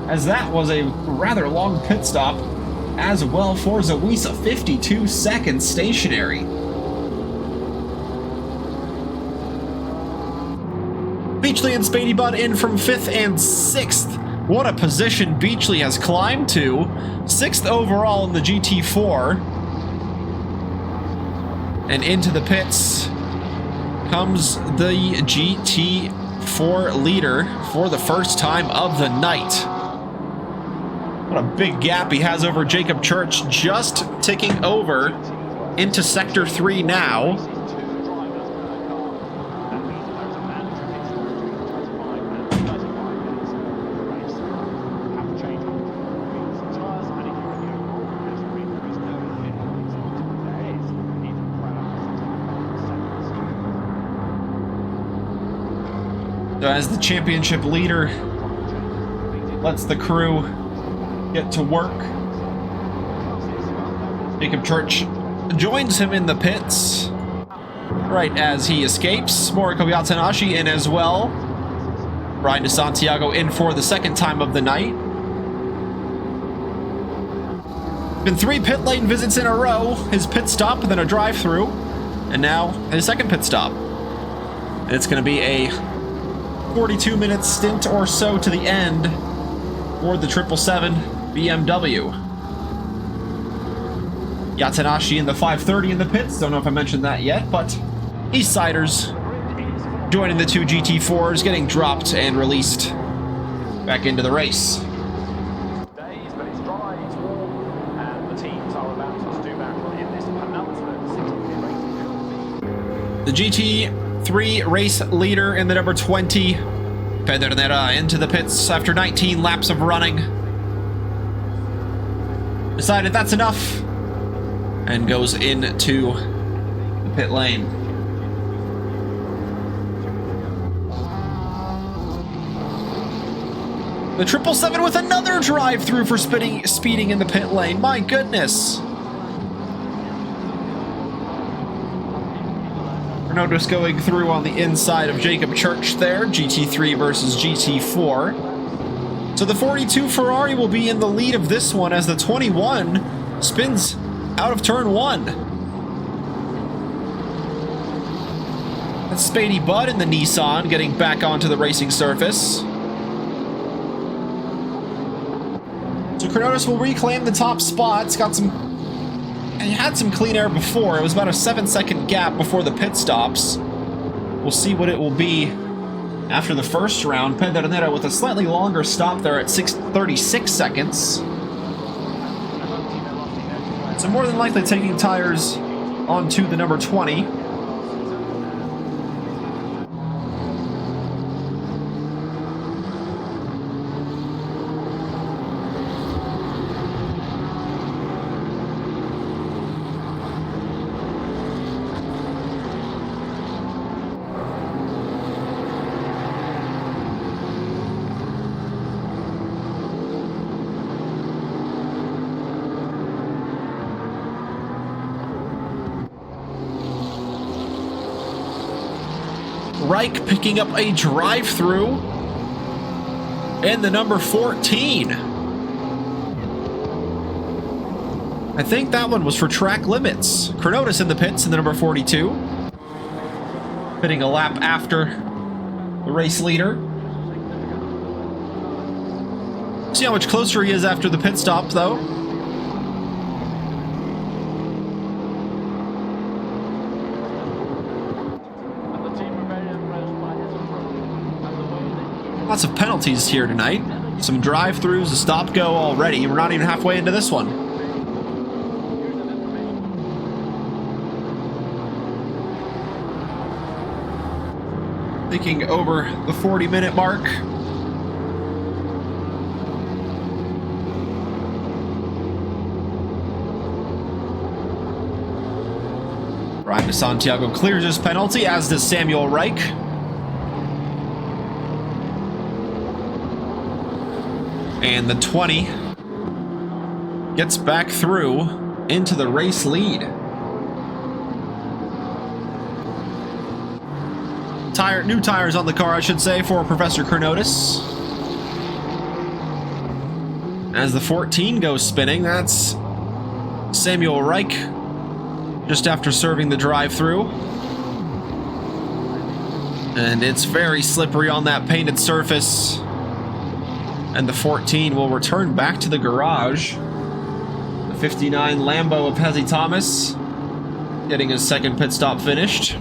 A: as that was a rather long pit stop as well for Zawisa. 52 seconds stationary. Beachley and Spady Bud in from 5th and 6th. What a position Beachley has climbed to. 6th overall in the GT4. And into the pits comes the GT4 leader for the first time of the night. What a big gap he has over Jacob Church, just ticking over into Sector 3 now. So as the championship leader lets the crew get to work, Jacob Church joins him in the pits right as he escapes. Moriko Yatanashi in as well. Brian DeSantiago in for the second time of the night. Been 3 pit lane visits in a row. His pit stop, then a drive-through, and now his second pit stop. And it's going to be a 42-minute stint or so to the end for the 777 BMW. Yatanashi in the 530 in the pits. Don't know if I mentioned that yet, but Eastsiders joining the 2 GT4s, getting dropped and released back into the race. The GT3 race leader in the number 20, Pedernera, into the pits after 19 laps of running. Decided that's enough and goes into the pit lane. The 777 with another drive-through for speeding in the pit lane. My goodness. Notice going through on the inside of Jacob Church there. GT3 versus GT4. So the 42 Ferrari will be in the lead of this one as the 21 spins out of turn 1. That's Spady Bud in the Nissan getting back onto the racing surface. So Chronotis will reclaim the top spot. It's got some... He had some clean air before. It was about a 7-second gap before the pit stops. We'll see what it will be after the first round. Pedernera with a slightly longer stop there at 36 seconds. So more than likely taking tires onto the number 20. Reich picking up a drive-through in the number 14. I think that one was for track limits. Chronotis in the pits in the number 42. Pitting a lap after the race leader. See how much closer he is after the pit stop, though. Lots of penalties here tonight. Some drive-throughs, a stop-go already. We're not even halfway into this one. Thinking over the 40-minute mark. Brian DeSantiago clears his penalty, as does Samuel Reich. And the 20 gets back through into the race lead. New tires on the car, I should say, for Professor Chronotis. As the 14 goes spinning, that's Samuel Reich just after serving the drive-through. And it's very slippery on that painted surface. And the 14 will return back to the garage. The 59 Lambo of Hezzy Thomas getting his second pit stop finished.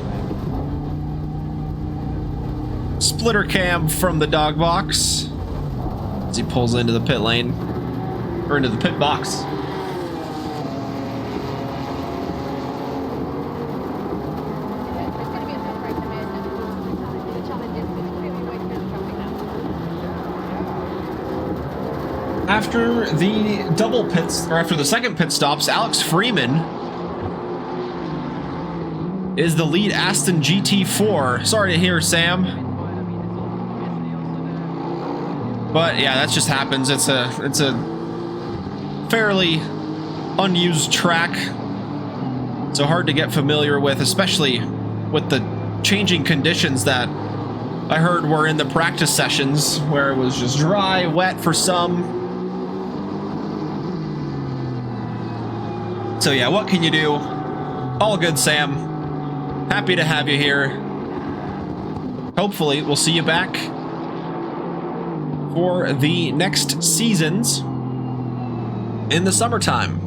A: Splitter cam from the dog box as he pulls into the pit lane, or into the pit box. After the double pits, or after the second pit stops, Alex Freeman is the lead Aston GT4. Sorry to hear, Sam. But yeah, that just happens. It's a fairly unused track, so hard to get familiar with, especially with the changing conditions that I heard were in the practice sessions, where it was just dry, wet for some. So yeah, what can you do? All good, Sam. Happy to have you here. Hopefully, we'll see you back for the next seasons in the summertime.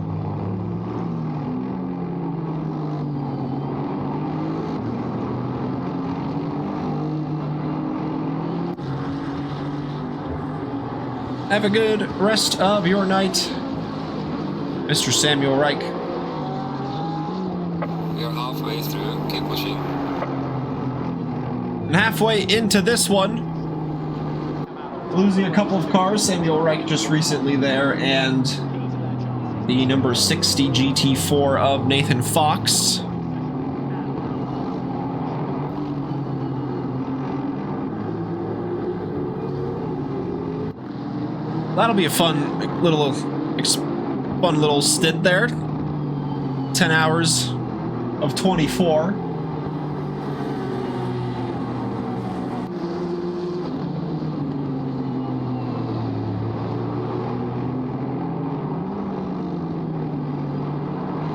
A: Have a good rest of your night, Mr. Samuel Reich.
B: We are halfway through. Keep pushing.
A: And halfway into this one, losing a couple of cars. Samuel Reich just recently there, and the number 60 GT4 of Nathan Fox. That'll be a fun little stint there. 10 hours of 24.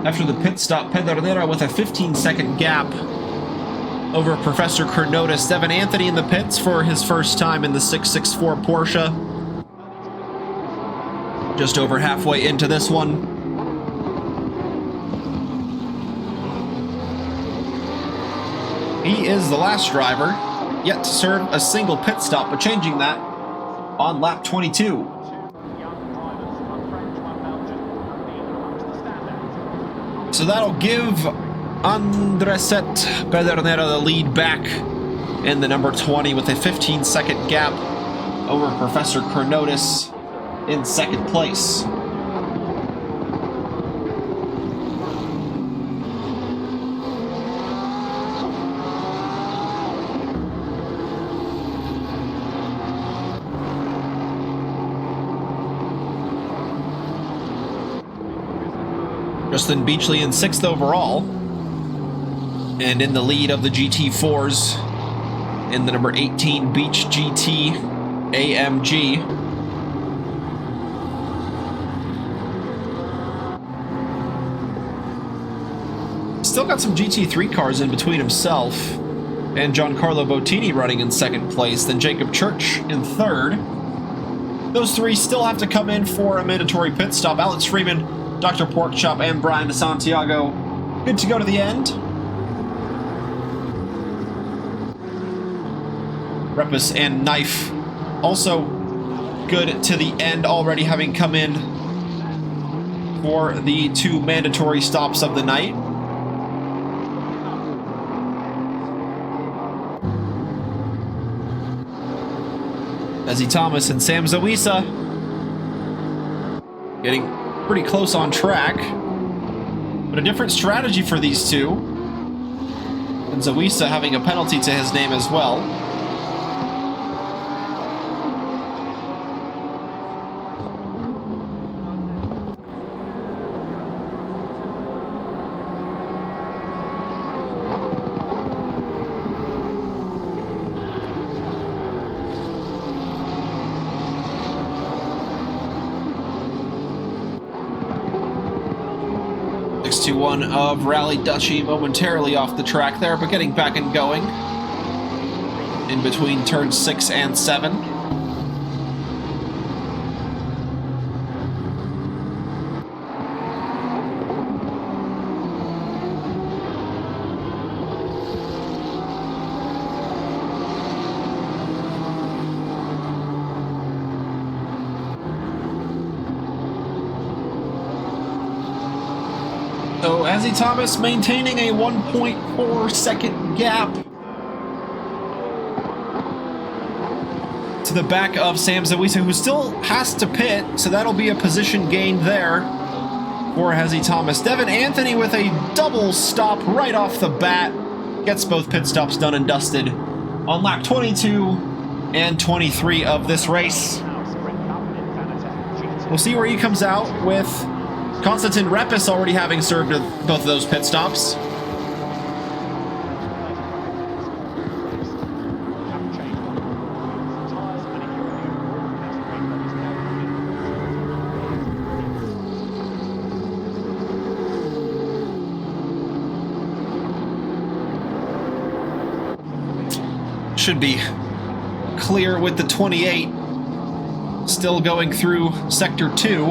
A: After the pit stop, Pedernera with a 15-second gap over Professor Chronotis. Devin Anthony in the pits for his first time in the 664 Porsche. Just over halfway into this one. He is the last driver yet to serve a single pit stop, but changing that on lap 22. So that'll give Andreset Pedernera the lead back in the number 20 with a 15-second gap over Professor Chronotis in second place. Justin Beachley in 6th overall, and in the lead of the GT4s in the number 18 Beach GT AMG. Still got some GT3 cars in between himself and Giancarlo Bottini running in second place, then Jacob Church in third. Those three still have to come in for a mandatory pit stop. Alex Freeman, Dr. Porkchop, and Brian DeSantiago good to go to the end. Repus and Knife also good to the end, already having come in for the 2 mandatory stops of the night. Ezzy Thomas and Sam Zawisa getting pretty close on track, but a different strategy for these two, and Zawisa having a penalty to his name as well. One of Rally Dutchy momentarily off the track there, but getting back and going in between turns 6 and 7. So Ezzy Thomas maintaining a 1.4 second gap to the back of Sam Zawisa, who still has to pit, so that'll be a position gained there for Ezzy Thomas. Devin Anthony with a double stop right off the bat, gets both pit stops done and dusted on lap 22 and 23 of this race. We'll see where he comes out with Konstantin Repis already having served both of those pit stops. Should be clear with the 28 still going through sector 2.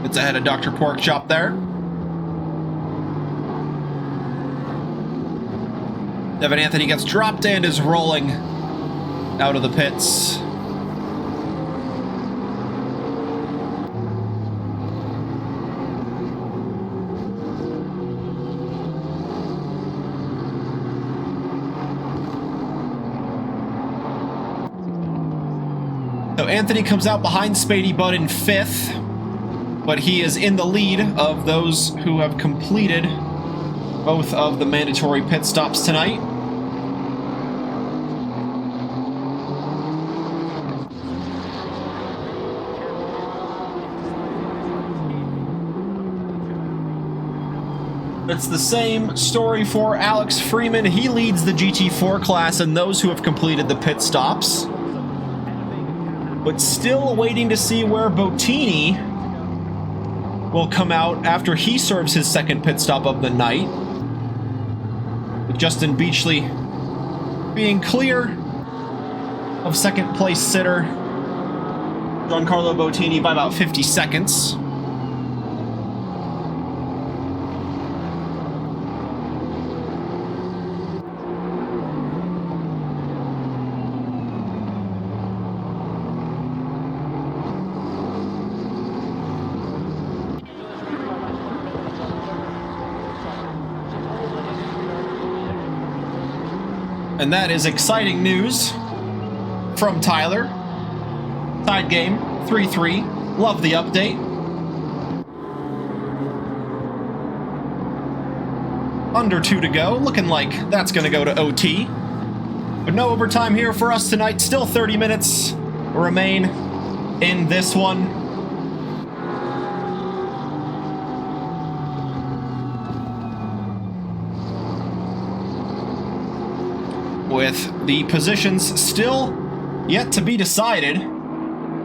A: It's ahead of Dr. Porkchop there. Devin Anthony gets dropped and is rolling out of the pits. So Anthony comes out behind Spady Budd in 5th, but he is in the lead of those who have completed both of the mandatory pit stops tonight. It's the same story for Alex Freeman. He leads the GT4 class and those who have completed the pit stops. But still waiting to see where Bottini will come out after he serves his second pit stop of the night. With Justin Beachley being clear of second place sitter Giancarlo Bottini by about 50 seconds. And that is exciting news from Tyler. Tied game, 3-3. Love the update. Under 2 to go. Looking like that's going to go to OT. But no overtime here for us tonight. Still 30 minutes remain in this one. With the positions still yet to be decided,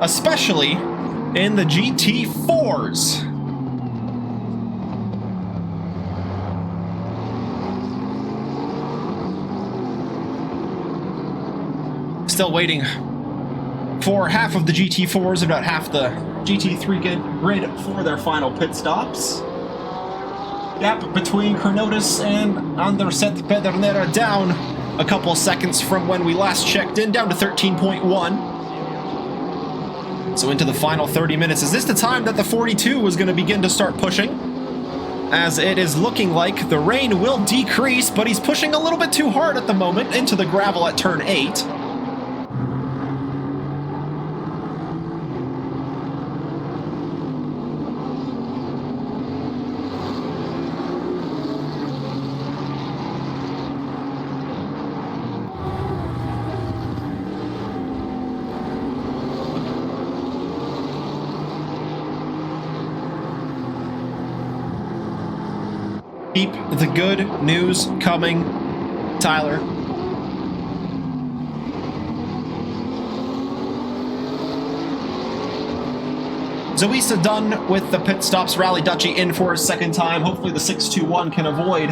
A: especially in the GT4s. Still waiting for half of the GT4s, about half the GT3 grid for their final pit stops. Gap between Kronotis and Anderset Pedernera down a couple seconds from when we last checked in, down to 13.1. So into the final 30 minutes. Is this the time that the 42 was going to begin to start pushing? As it is looking like the rain will decrease, but he's pushing a little bit too hard at the moment into the gravel at turn 8. Keep the good news coming, Tyler. Zoisa done with the pit stops. Rally Dutchy in for a second time. Hopefully the 621 can avoid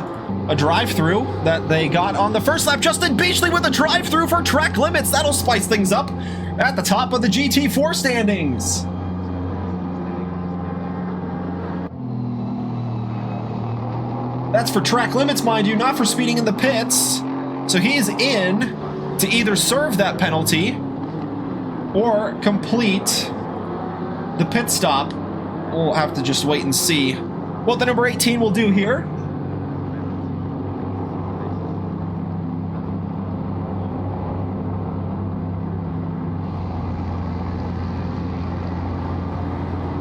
A: a drive-through that they got on the first lap. Justin Beachley with a drive-through for track limits. That'll spice things up at the top of the GT4 standings. That's for track limits, mind you, not for speeding in the pits. So he is in to either serve that penalty or complete the pit stop. We'll have to just wait and see what the number 18 will do here.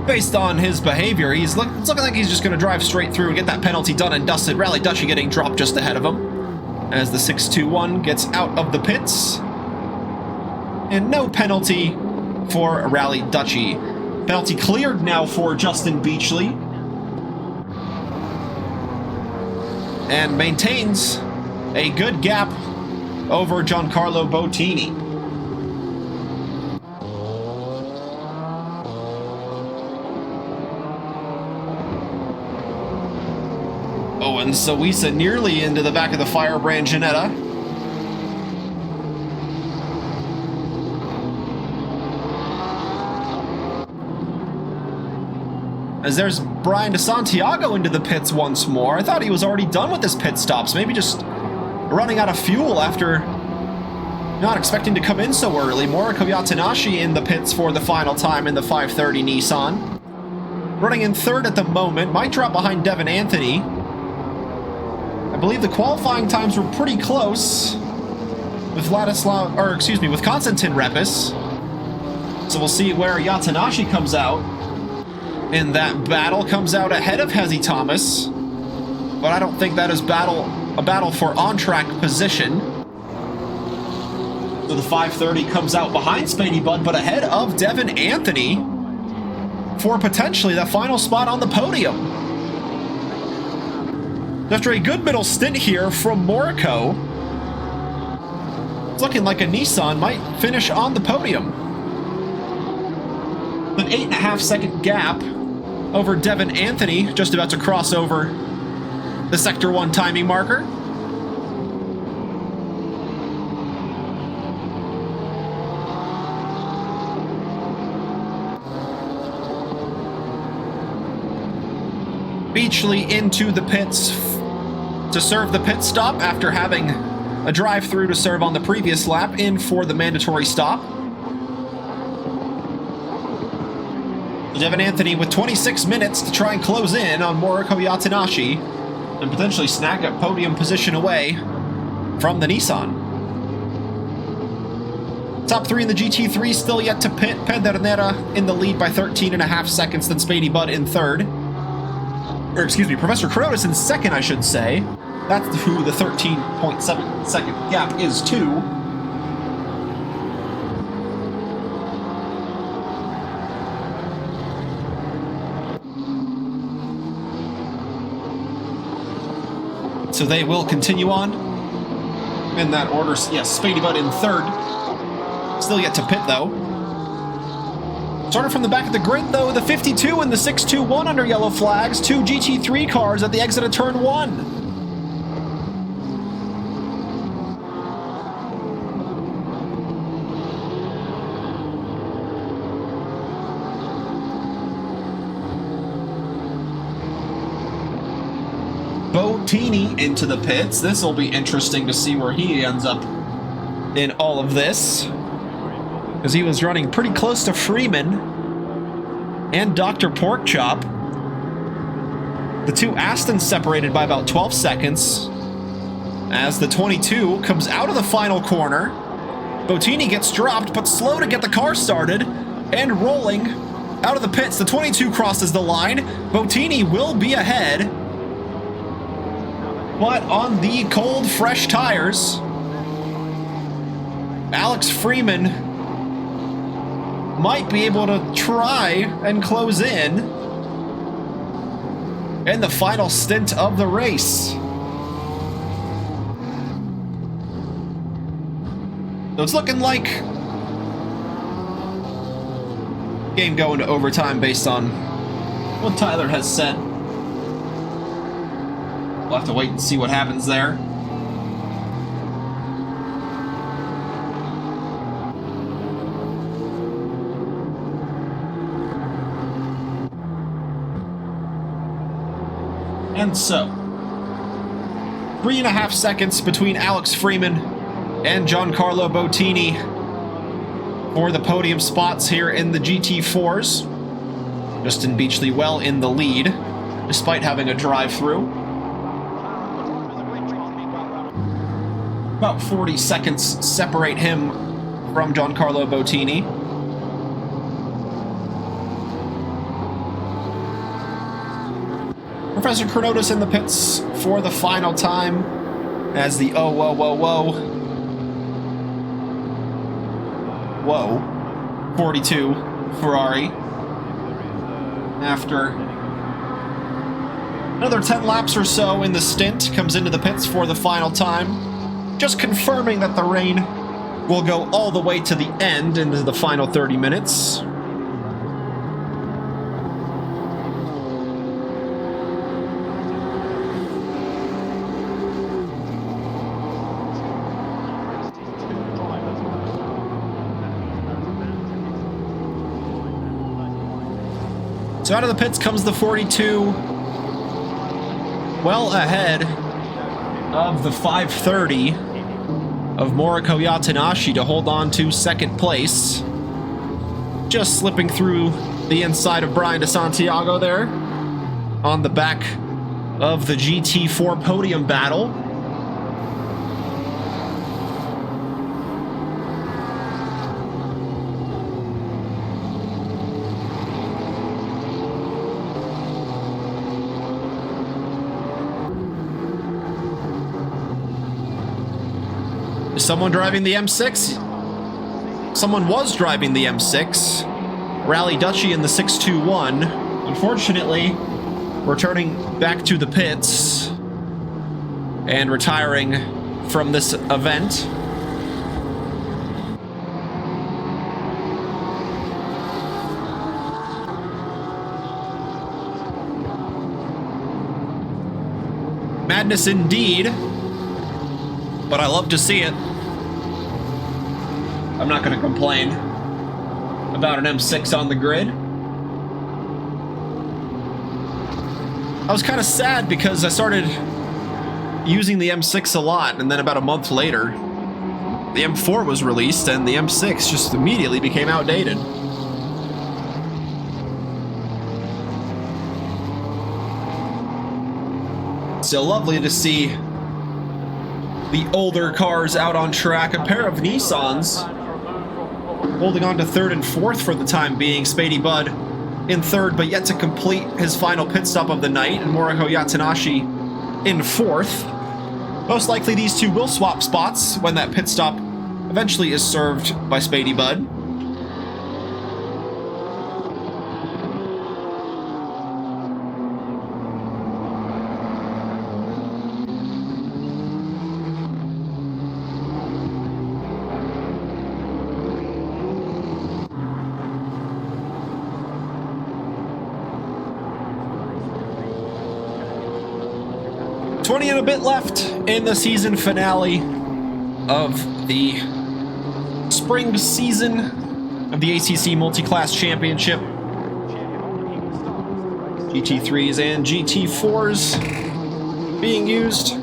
A: Based on his behavior, it's looking like he's just going to drive straight through and get that penalty done and dusted. Rally Dutchy getting dropped just ahead of him as the 621 gets out of the pits. And no penalty for Rally Duchy. Penalty cleared now for Justin Beachley. And maintains a good gap over Giancarlo Bottini. Oh, and Suisa nearly into the back of the Firebrand Ginetta. As there's Brian DeSantiago into the pits once more. I thought he was already done with his pit stops. Maybe just running out of fuel after not expecting to come in so early. Moriko Yatanashi in the pits for the final time in the 530 Nissan. Running in third at the moment. Might drop behind Devin Anthony. I believe the qualifying times were pretty close with with Konstantin Repis. So we'll see where Yatanashi comes out in that battle. Comes out ahead of Hezi Thomas, but I don't think that is a battle for on-track position. So the 530 comes out behind Spady Bud, but ahead of Devin Anthony for potentially the final spot on the podium. After a good middle stint here from Moriko, it's looking like a Nissan might finish on the podium. An 8.5 second gap over Devin Anthony, just about to cross over the Sector 1 timing marker. Beachley into the pits to serve the pit stop after having a drive-through to serve on the previous lap, in for the mandatory stop. Devin Anthony with 26 minutes to try and close in on Moriko Yatanashi and potentially snag a podium position away from the Nissan. Top three in the GT3 still yet to pit. Pedernera in the lead by 13.5 seconds, then Spady Bud in third. Or excuse me, Professor Cronus in second, I should say. That's who the 13.7 second gap is to. So they will continue on in that order. Yes, Spady Bud in third. Still yet to pit, though. Started from the back of the grid, though, the 52 and the 621 under yellow flags. Two GT3 cars at the exit of turn 1. Bottini into the pits. This will be interesting to see where he ends up in all of this, because he was running pretty close to Freeman and Dr. Porkchop. The two Astons separated by about 12 seconds as the 22 comes out of the final corner. Bottini gets dropped, but slow to get the car started and rolling out of the pits. The 22 crosses the line. Bottini will be ahead, but on the cold, fresh tires, Alex Freeman might be able to try and close in the final stint of the race. So it's looking like game going to overtime based on what Tyler has said. We'll have to wait and see what happens there. And so, 3.5 seconds between Alex Freeman and Giancarlo Bottini for the podium spots here in the GT4s. Justin Beachley well in the lead, despite having a drive-through. About 40 seconds separate him from Giancarlo Bottini. Professor Chronotis in the pits for the final time as the whoa, 42 Ferrari. After another 10 laps or so in the stint, comes into the pits for the final time, just confirming that the rain will go all the way to the end into the final 30 minutes. So out of the pits comes the 42, well ahead of the 530 of Moriko Yatanashi to hold on to second place. Just slipping through the inside of Brian DeSantiago there on the back of the GT4 podium battle. Is someone driving the M6? Someone was driving the M6. Rally Dutchy in the 621. Unfortunately, returning back to the pits and retiring from this event. Madness indeed, but I love to see it. I'm not going to complain about an M6 on the grid. I was kind of sad because I started using the M6 a lot, and then about a month later, the M4 was released, and the M6 just immediately became outdated. Still lovely to see the older cars out on track. A pair of Nissans holding on to third and fourth for the time being. Spady Bud in third, but yet to complete his final pit stop of the night, and Moriko Yatanashi in fourth. Most likely these two will swap spots when that pit stop eventually is served by Spady Bud. And a bit left in the season finale of the spring season of the ACC Multiclass Championship. GT3s and GT4s being used.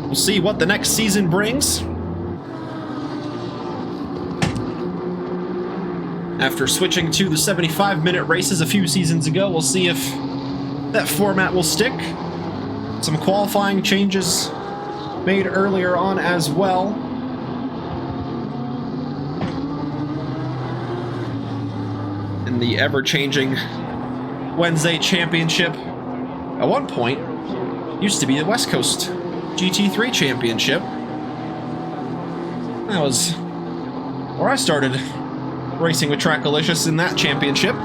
A: We'll see what the next season brings. After switching to the 75-minute races a few seasons ago, we'll see if that format will stick. Some qualifying changes made earlier on as well. In the ever-changing Wednesday Championship, at one point, used to be the West Coast GT3 Championship. That was where I started racing with Trackalicious in that championship,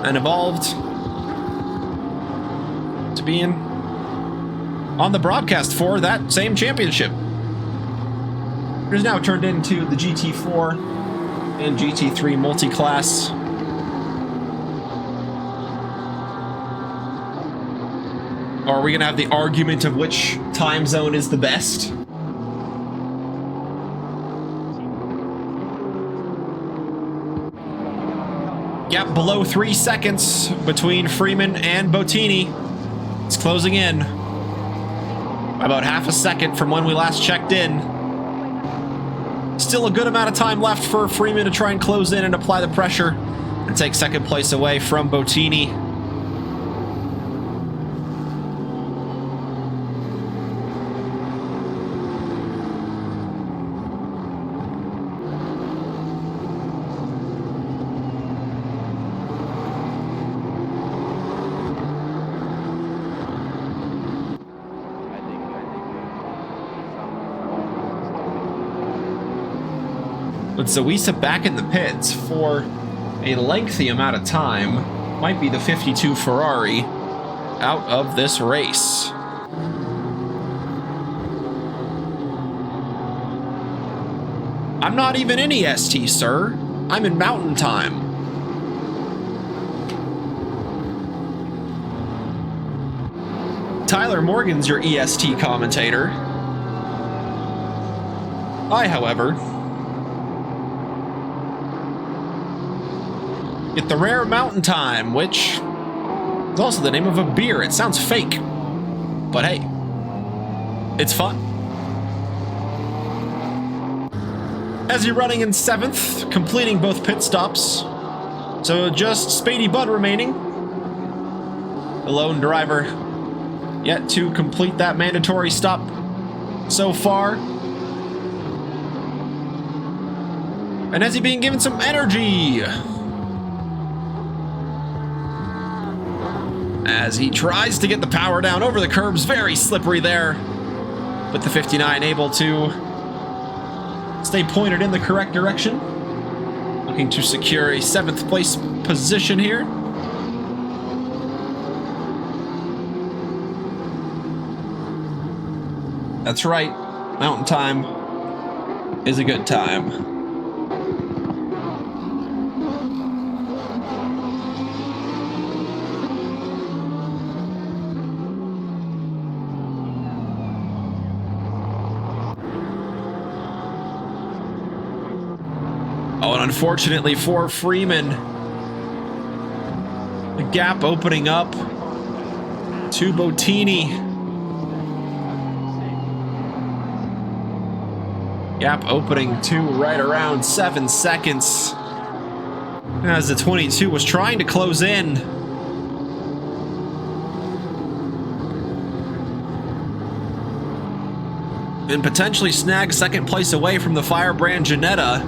A: and evolved to being on the broadcast for that same championship. It is now turned into the GT4 and GT3 Multiclass. Are we going to have the argument of which time zone is the best? Gap below 3 seconds between Freeman and Bottini. It's closing in. About half a second from when we last checked in. Still a good amount of time left for Freeman to try and close in and apply the pressure and take second place away from Bottini. With Zawisa back in the pits for a lengthy amount of time, might be the 52 Ferrari out of this race. I'm not even in EST, sir. I'm in mountain time. Tyler Morgan's your EST commentator. I, however, get the rare mountain time, which is also the name of a beer. It sounds fake, but hey, it's fun. As you're running in 7th, completing both pit stops. So just Spady Bud remaining. The lone driver yet to complete that mandatory stop so far. And as he's being given some energy. As he tries to get the power down over the curbs, very slippery there. But the 59 able to stay pointed in the correct direction. Looking to secure a 7th place position here. That's right, mountain time is a good time. Oh, and unfortunately for Freeman, the gap opening up to Bottini. Gap opening to right around 7 seconds. As the 22 was trying to close in. And potentially snag 2nd place away from the Firebrand Ginetta.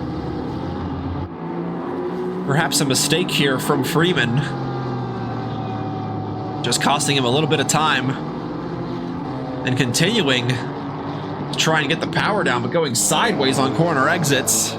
A: Perhaps a mistake here from Freeman. Just costing him a little bit of time. And continuing to try and get the power down, but going sideways on corner exits.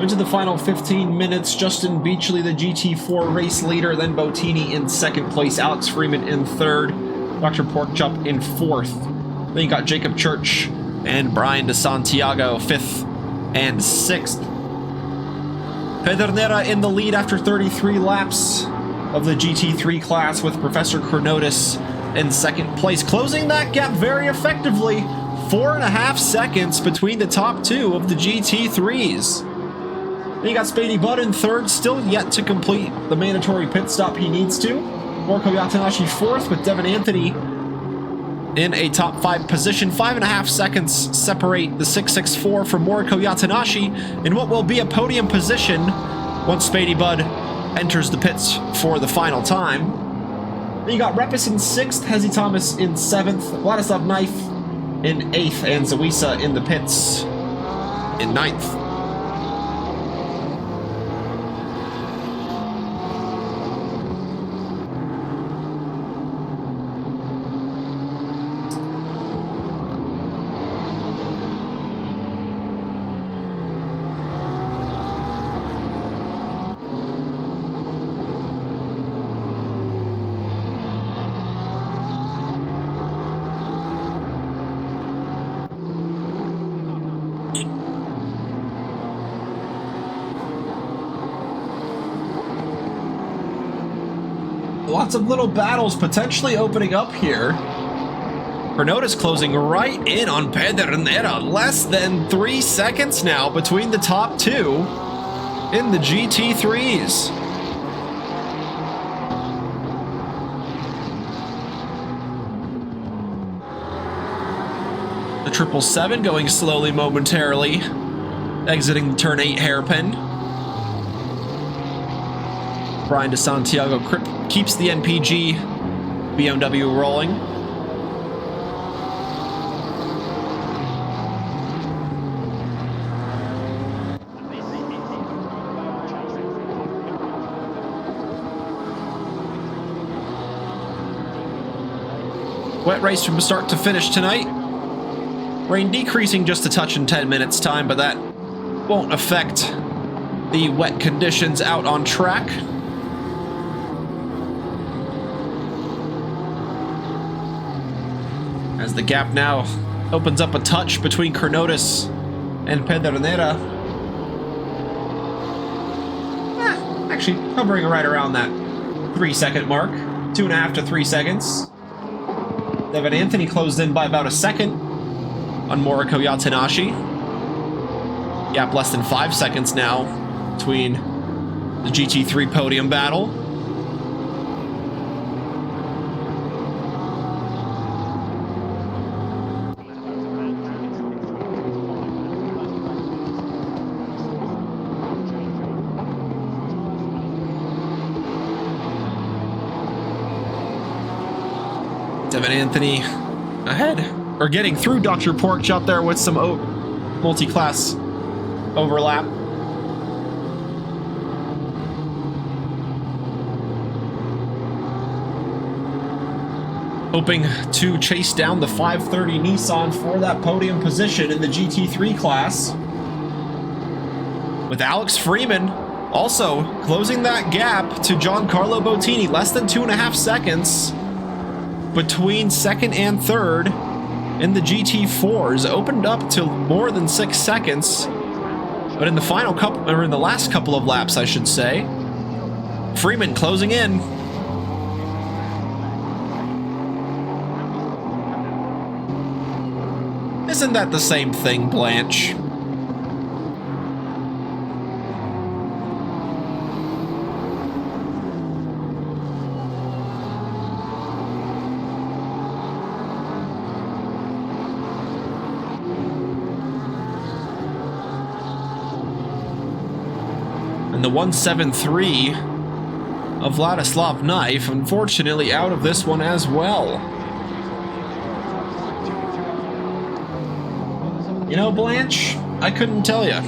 A: Into the final 15 minutes, Justin Beachley, the GT4 race leader, then Bottini in 2nd place, Alex Freeman in 3rd, Dr. Porkchop in 4th. Then you got Jacob Church and Brian DeSantiago 5th and 6th. Pedernera in the lead after 33 laps of the GT3 class, with Professor Chronotis in 2nd place, closing that gap very effectively. 4.5 seconds between the top 2 of the GT3s. Then you got Spady Bud in 3rd, still yet to complete the mandatory pit stop he needs to. Moriko Yatanashi 4th, with Devin Anthony in a top 5 position. 5.5 seconds separate the 664 from Moriko Yatanashi in what will be a podium position once Spady Bud enters the pits for the final time. Then you got Repis in 6th, Hezi Thomas in 7th, Vladislav Knife in 8th, and Zawisa in the pits in 9th. Lots of little battles potentially opening up here. Chronotis closing right in on Pedernera. Less than 3 seconds now between the top 2 in the GT3s. The 777 going slowly momentarily, exiting the turn 8 hairpin. Brian DeSantiago keeps the NPG BMW rolling. Wet race from start to finish tonight. Rain decreasing just a touch in 10 minutes time, but that won't affect the wet conditions out on track. As the gap now opens up a touch between Cronotis and Pedernera. Actually, hovering right around that 3-second mark. 2.5 to 3 seconds. Devin Anthony closed in by about a second on Moriko Yatanashi. Gap less than 5 seconds now between the GT3 podium battle. Devin Anthony ahead, or getting through Dr. Porch out there with some multi-class overlap. Hoping to chase down the 530 Nissan for that podium position in the GT3 class. With Alex Freeman also closing that gap to Giancarlo Bottini, less than 2.5 seconds between second and third in the GT4s, opened up to more than 6 seconds. But in the final couple, or in the last couple of laps, I should say, Freeman closing in. Isn't that the same thing, Blanche? And the 173 of Vladislav Knife, unfortunately out of this one as well. You know, Blanche, I couldn't tell you.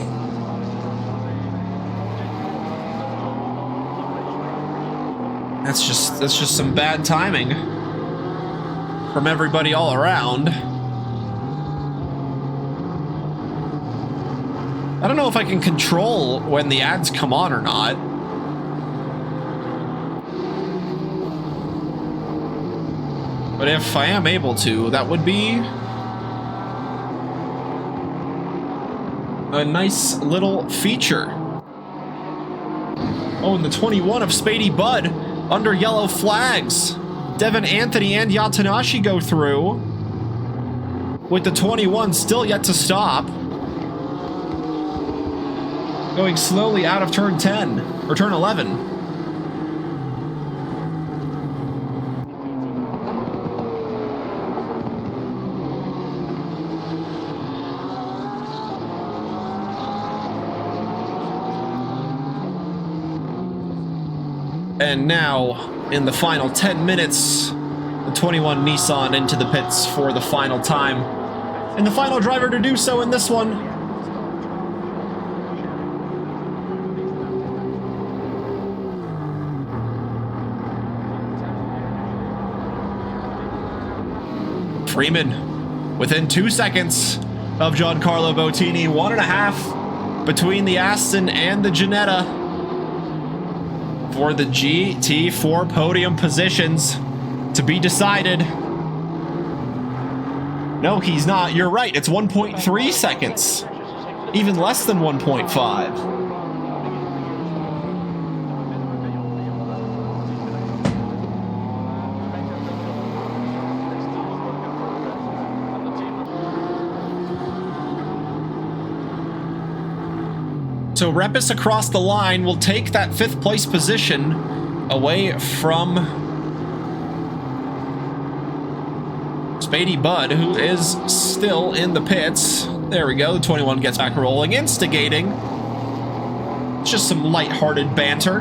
A: That's just some bad timing from everybody all around. I don't know if I can control when the ads come on or not. But if I am able to, that would be a nice little feature. Oh, and the 21 of Spady Bud under yellow flags. Devin Anthony and Yatanashi go through, with the 21 still yet to stop. Going slowly out of turn 10, or turn 11. And now, in the final 10 minutes, the 21 Nissan into the pits for the final time. And the final driver to do so in this one, Freeman, within 2 seconds of Giancarlo Bottini, 1.5 between the Aston and the Ginetta for the GT4 podium positions to be decided. No, he's not. You're right. It's 1.3 seconds. Even less than 1.5. So Repis across the line will take that 5th place position away from Spady Bud, who is still in the pits. There we go, the 21 gets back rolling, instigating. It's just some lighthearted banter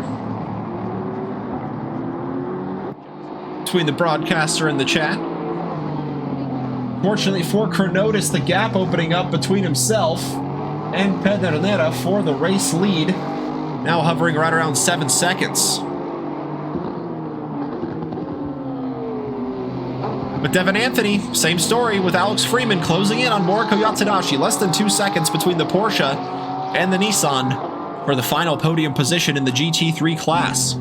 A: between the broadcaster and the chat. Fortunately for Cronotis, the gap opening up between himself and Pedernera for the race lead, now hovering right around 7 seconds. But Devin Anthony, same story with Alex Freeman closing in on Moriko Yatsunashi. Less than 2 seconds between the Porsche and the Nissan for the final podium position in the GT3 class.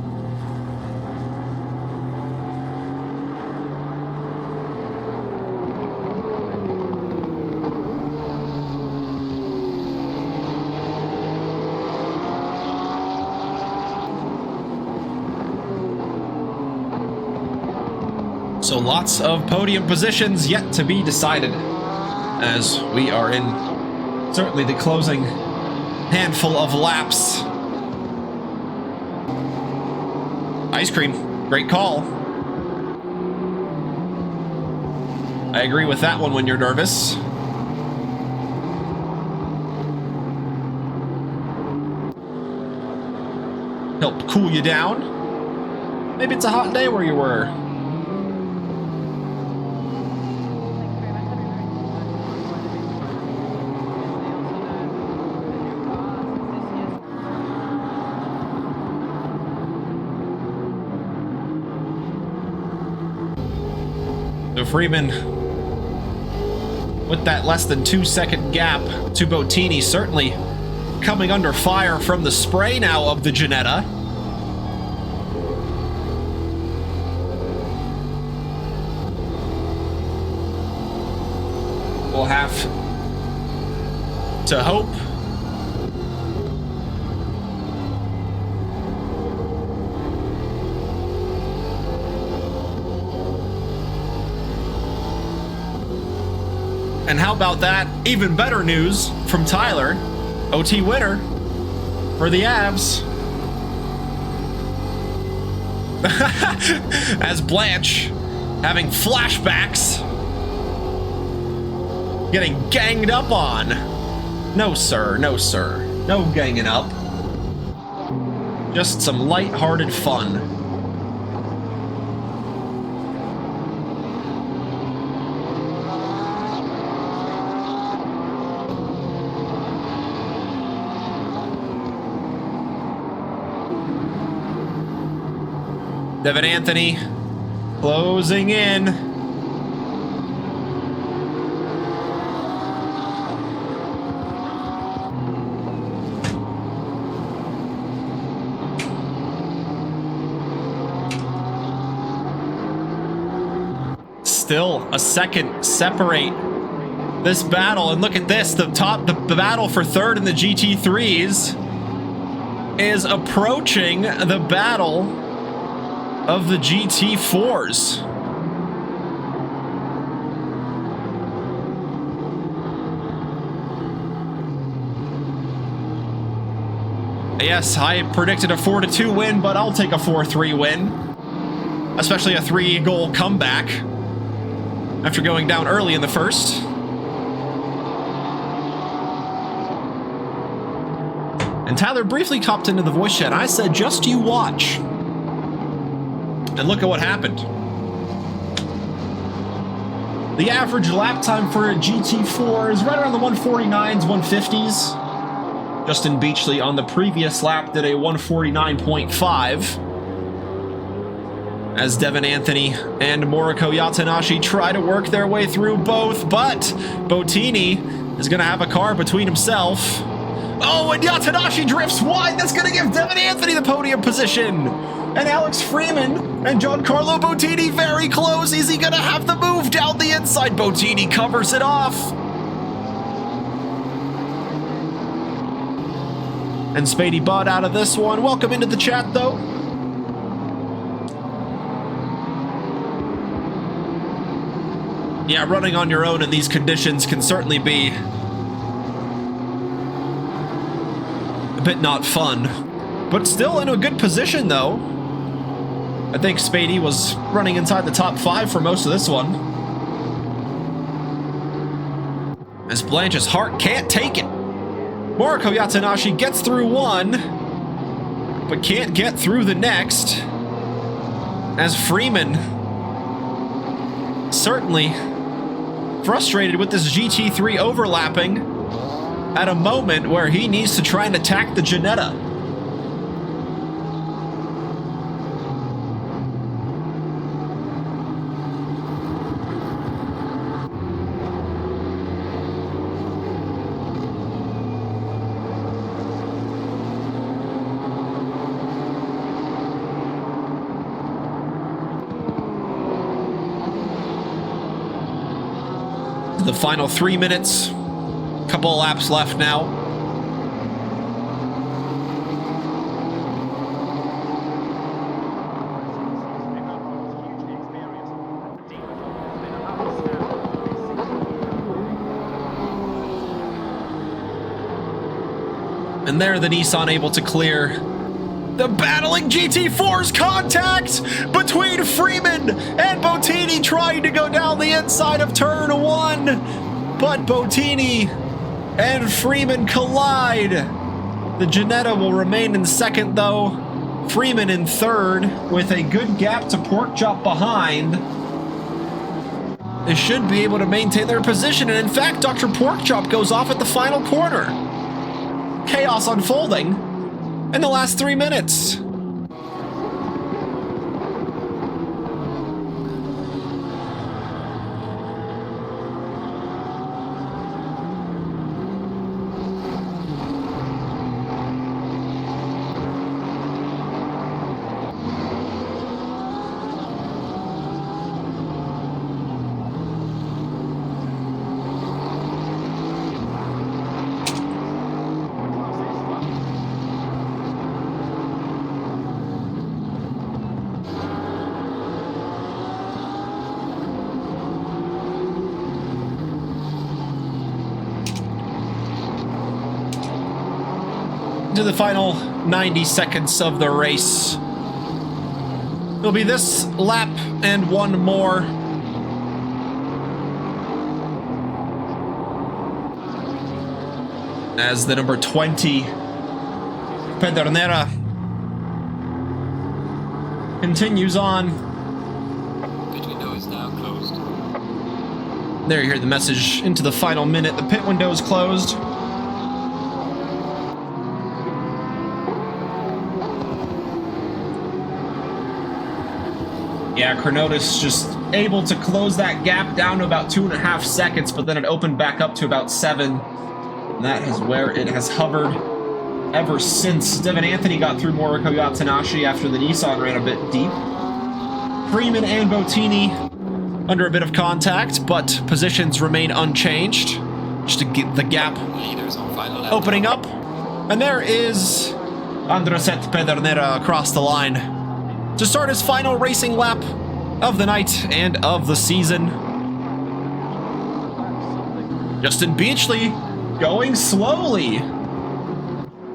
A: So lots of podium positions yet to be decided as we are in certainly the closing handful of laps. Ice cream, great call. I agree with that one when you're nervous. Help cool you down. Maybe it's a hot day where you were. Freeman with that less than 2 second gap to Bottini, certainly coming under fire from the spray now of the Ginetta. We'll have to hope and how about that? Even better news from Tyler. OT winner for the Avs. As Blanche having flashbacks. Getting ganged up on. No, sir. No, sir. No ganging up. Just some light-hearted fun. Devin Anthony closing in. Still a second separate this battle, and look at this, the battle for third in the GT3s is approaching the battle of the GT4s. Yes, I predicted a 4-2 win, but I'll take a 4-3 win. Especially a 3-goal comeback after going down early in the first. And Tyler briefly hopped into the voice chat. I said, just you watch. And look at what happened. The average lap time for a GT4 is right around the 149s, 150s. Justin Beachley on the previous lap did a 149.5. As Devin Anthony and Moriko Yatsunashi try to work their way through both, but Bottini is going to have a car between himself. Oh, and Yatsunashi drifts wide. That's going to give Devin Anthony the podium position. And Alex Freeman and Giancarlo Bottini very close. Is he going to have the move down the inside? Bottini covers it off. And Spady Bud out of this one. Welcome into the chat, though. Yeah, running on your own in these conditions can certainly be a bit not fun. But still in a good position, though. I think Spady was running inside the top 5 for most of this one. As Blanche's heart can't take it. Moriko Yatsunashi gets through one, but can't get through the next. As Freeman certainly frustrated with this GT3 overlapping at a moment where he needs to try and attack the Ginetta. The final 3 minutes. Couple of laps left now. And there, the Nissan able to clear. The battling GT4's contact between Freeman and Bottini, trying to go down the inside of turn 1. But Bottini and Freeman collide. The Ginetta will remain in second, though. Freeman in third with a good gap to Porkchop behind. They should be able to maintain their position. And in fact, Dr. Porkchop goes off at the final corner. Chaos unfolding in the last 3 minutes. To the final 90 seconds of the race. It'll be this lap and one more. As the number 20 Pedernera continues on.
B: Pit window is now closed.
A: There you hear the message into the final minute. The pit window is closed. Yeah, Chronotis just able to close that gap down to about 2.5 seconds, but then it opened back up to about 7. And that is where it has hovered ever since. Devin Anthony got through Moriko Yatanashi after the Nissan ran a bit deep. Freeman and Bottini under a bit of contact, but positions remain unchanged. Just to get the gap
B: Leaders on final lap.
A: opening up. And there is Andreset Pedernera across the line to start his final racing lap of the night and of the season. Justin Beachley going slowly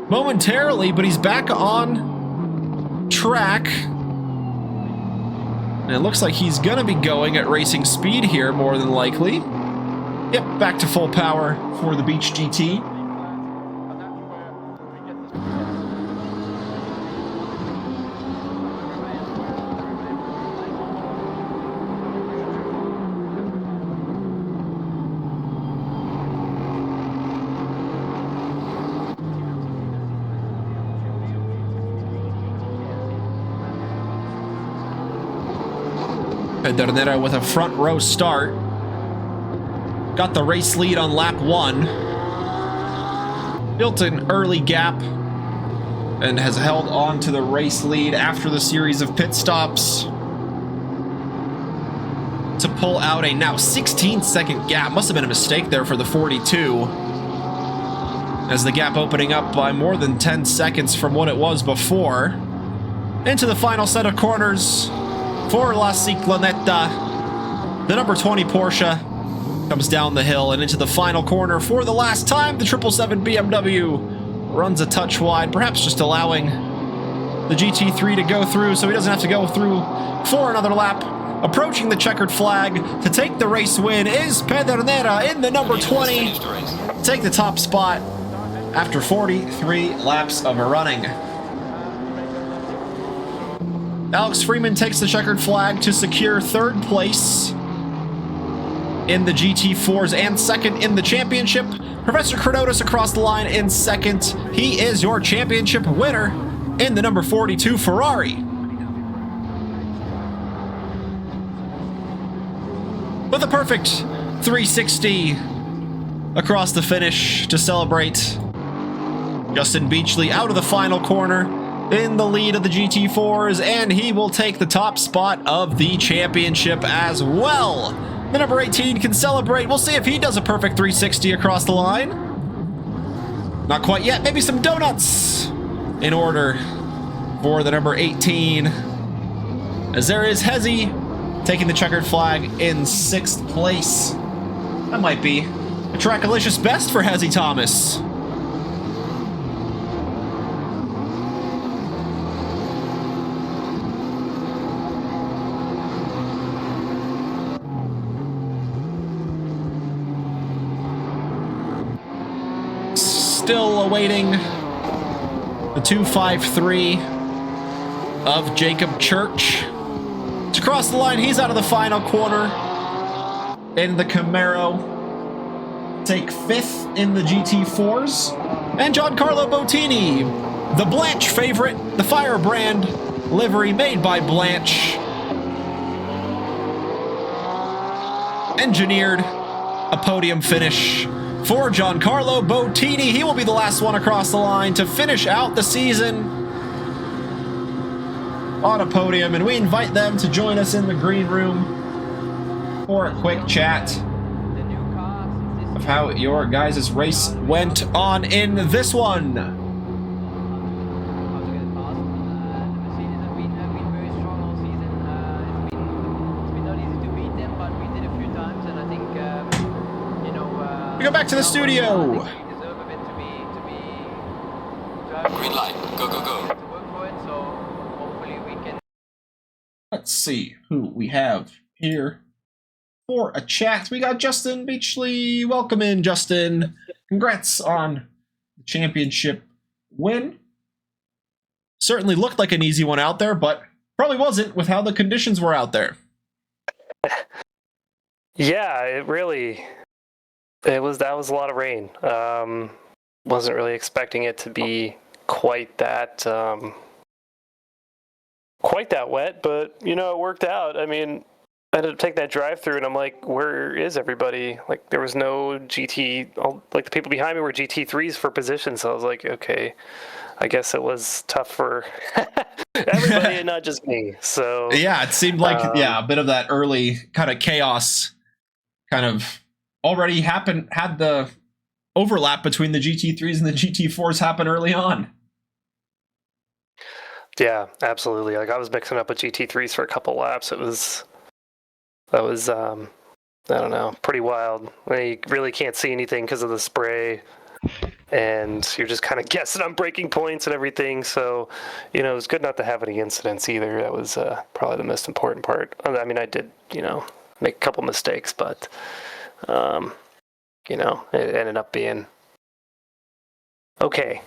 A: momentarily, but he's back on track. And it looks like he's gonna be going at racing speed here, more than likely. Yep, back to full power for the Beach GT. Pedernera with a front row start. Got the race lead on lap 1. Built an early gap and has held on to the race lead after the series of pit stops to pull out a now 16-second gap. Must have been a mistake there for the 42, as the gap opening up by more than 10 seconds from what it was before. Into the final set of corners for La Cicloneta. The number 20 Porsche comes down the hill and into the final corner for the last time. The 777 BMW runs a touch wide, perhaps just allowing the GT3 to go through so he doesn't have to go through for another lap. Approaching the checkered flag to take the race win is Pedernera in the number 20. Take the top spot after 43 laps of running. Alex Freeman takes the checkered flag to secure third place in the GT4s and second in the championship. Professor Chronotis across the line in second. He is your championship winner in the number 42 Ferrari. With a perfect 360 across the finish to celebrate. Justin Beachley out of the final corner in the lead of the GT4s, and he will take the top spot of the championship as well. The number 18 can celebrate. We'll see if he does a perfect 360 across the line. Not quite yet. Maybe some donuts in order for the number 18. As there is Hezi taking the checkered flag in 6th place. That might be a Trackalicious best for Hezi Thomas. Still awaiting the 253 of Jacob Church to cross the line. He's out of the final corner in the Camaro. Take 5th in the GT4s. And Giancarlo Bottini, the Blanche favorite, the Firebrand livery made by Blanche, engineered a podium finish for Giancarlo Bottini. He will be the last one across the line to finish out the season on a podium, and we invite them to join us in the green room for a quick chat of how your guys' race went on in this one.
C: How to get it past. The Mercedes have been very strong all season. It's been not easy to beat them, but we did a few times, and I think
A: We go back to the studio.
C: we deserve a bit to have
B: Green light. Go, go, go.
C: to work for it. So hopefully we can.
A: Let's see who we have here for a chat. We got Justin Beachley. Welcome in, Justin. Congrats on the championship win. Certainly looked like an easy one out there, but probably wasn't with how the conditions were out there.
D: Yeah, that was a lot of rain. Wasn't really expecting it to be quite that wet, but it worked out. I mean, I had to take that drive through and I'm like, where is everybody? Like, there was no like the people behind me were GT3s for position, so I was like, okay, I guess it was tough for everybody and not just me. So
A: Yeah, it seemed like a bit of that early kind of chaos kind of already had the overlap between the GT3s and the GT4s happen early on.
D: Yeah, absolutely. Like, I was mixing up with GT3s for a couple laps. That was I don't know, pretty wild. You really can't see anything because of the spray, and you're just kind of guessing on braking points and everything. So, it's good not to have any incidents either. That was probably the most important part. I mean, I did, make a couple mistakes, but, it ended up being okay.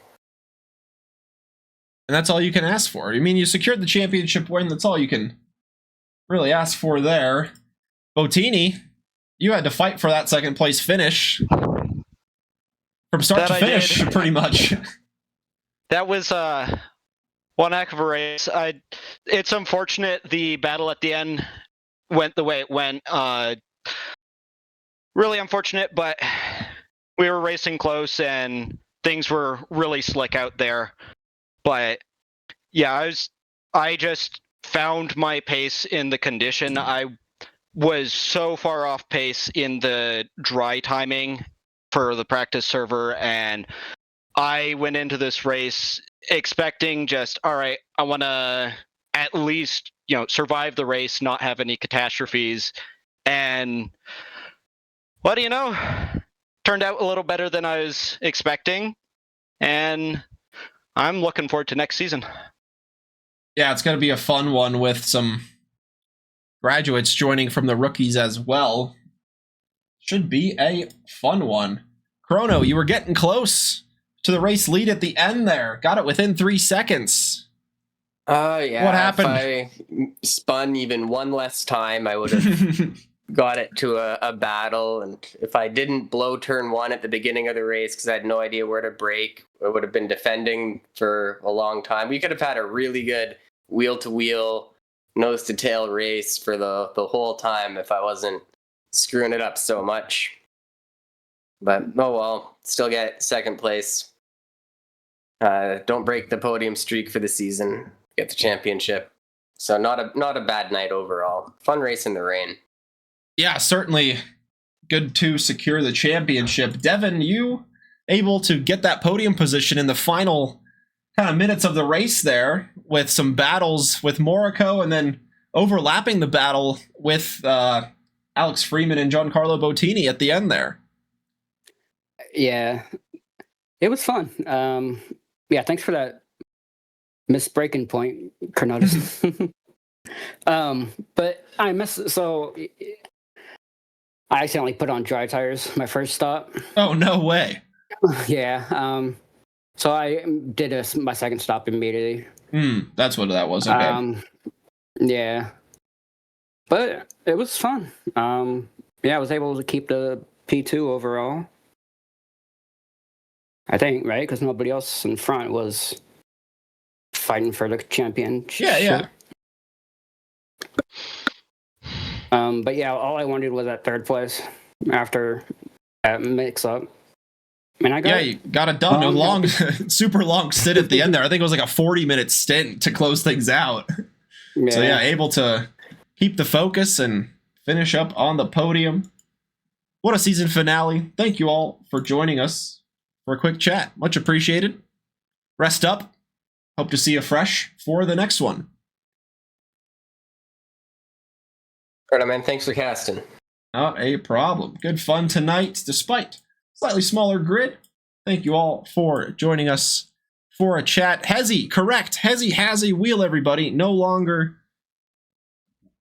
A: And that's all you can ask for. I mean, you secured the championship win. That's all you can really ask for there. Bottini, you had to fight for that second place finish from start to finish, pretty much.
E: That was one heck of a race. It's unfortunate the battle at the end went the way it went. Really unfortunate, but we were racing close and things were really slick out there. But yeah, I just found my pace in the condition. I was so far off pace in the dry timing for the practice server, and I went into this race expecting just, all right, I want to at least, survive the race, not have any catastrophes. And what do you know? Turned out a little better than I was expecting, and I'm looking forward to next season.
A: Yeah, it's going to be a fun one with some graduates joining from the rookies as well. Should be a fun one. Chrono, you were getting close to the race lead at the end there. Got it within 3 seconds.
F: Yeah.
A: What happened?
F: If I spun even one less time, I would have got it to a battle. And if I didn't blow turn 1 at the beginning of the race because I had no idea where to brake, I would have been defending for a long time. We could have had a really good wheel-to-wheel, nose-to-tail race for the whole time if I wasn't screwing it up so much. But, oh well, still get second place. Don't break the podium streak for the season. Get the championship. So not a bad night overall. Fun race in the rain.
A: yeah, certainly good to secure the championship. Devin, you able to get that podium position in the final kind of minutes of the race there with some battles with Morico and then overlapping the battle with Alex Freeman and Giancarlo Bottini at the end there.
G: Yeah, it was fun. Yeah, thanks for that missed breaking point, Carnotus. But I missed, so I accidentally put on dry tires my first stop.
A: Oh, no way.
G: Yeah. So I did my second stop immediately.
A: That's what that was. Okay.
G: Yeah. But it was fun. Yeah, I was able to keep the P2 overall. I think, right? Because nobody else in front was fighting for the championship.
A: Yeah.
G: But yeah, all I wanted was that third place after that mix-up. And I got
A: you got it done. A long, super long stint at the end there. I think it was like a 40-minute stint to close things out.
G: Yeah.
A: So yeah, able to keep the focus and finish up on the podium. What a season finale. Thank you all for joining us for a quick chat. Much appreciated. Rest up. Hope to see you fresh for the next one.
F: Right, man. Thanks for casting.
A: Not a problem. Good fun tonight, despite slightly smaller grid. Thank you all for joining us for a chat. Hezi, correct. Hezi has a wheel, everybody. No longer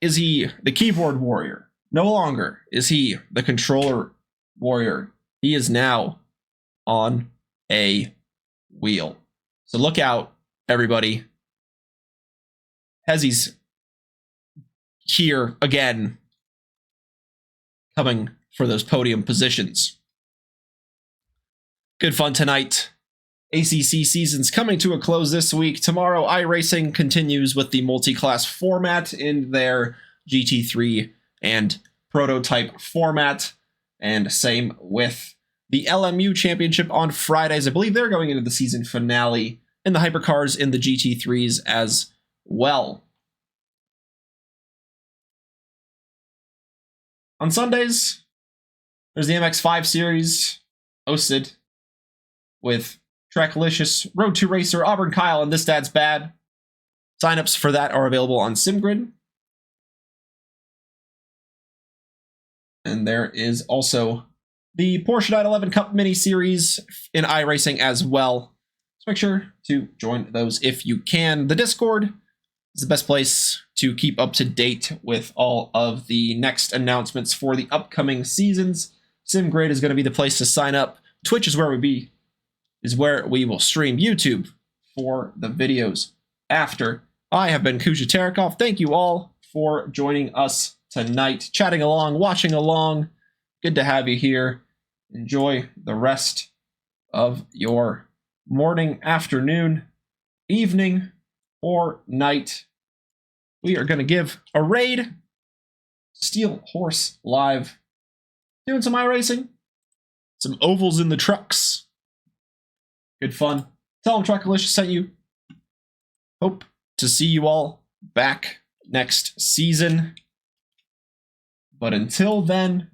A: is he the keyboard warrior. No longer is he the controller warrior. He is now on a wheel. So look out, everybody. Hezi's here again, coming for those podium positions. Good fun tonight. ACC season's coming to a close this week. Tomorrow, iRacing continues with the multi-class format in their GT3 and prototype format, and same with the LMU Championship on Fridays. I believe they're going into the season finale in the hypercars in the GT3s as well. On Sundays, there's the MX5 series hosted with Tracklicious, Road to Racer, Auburn Kyle, and This Dad's Bad. Signups for that are available on SimGrid. And there is also the Porsche 911 Cup Mini Series in iRacing as well. So make sure to join those if you can. The Discord is the best place to keep up to date with all of the next announcements for the upcoming seasons. SimGrid is going to be the place to sign up. Twitch is where we will stream. YouTube for the videos after. I have been Kuja Terekov. Thank you all for joining us tonight, chatting along, watching along. Good to have you here. Enjoy the rest of your morning, afternoon, evening, or night. We are going to give a raid. Steel Horse Live. Doing some iRacing. Some ovals in the trucks. Good fun. Tell them Trackalicious sent you. Hope to see you all back next season. But until then,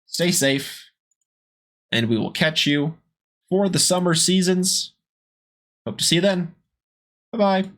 A: stay safe. And we will catch you for the summer seasons. Hope to see you then. Bye-bye.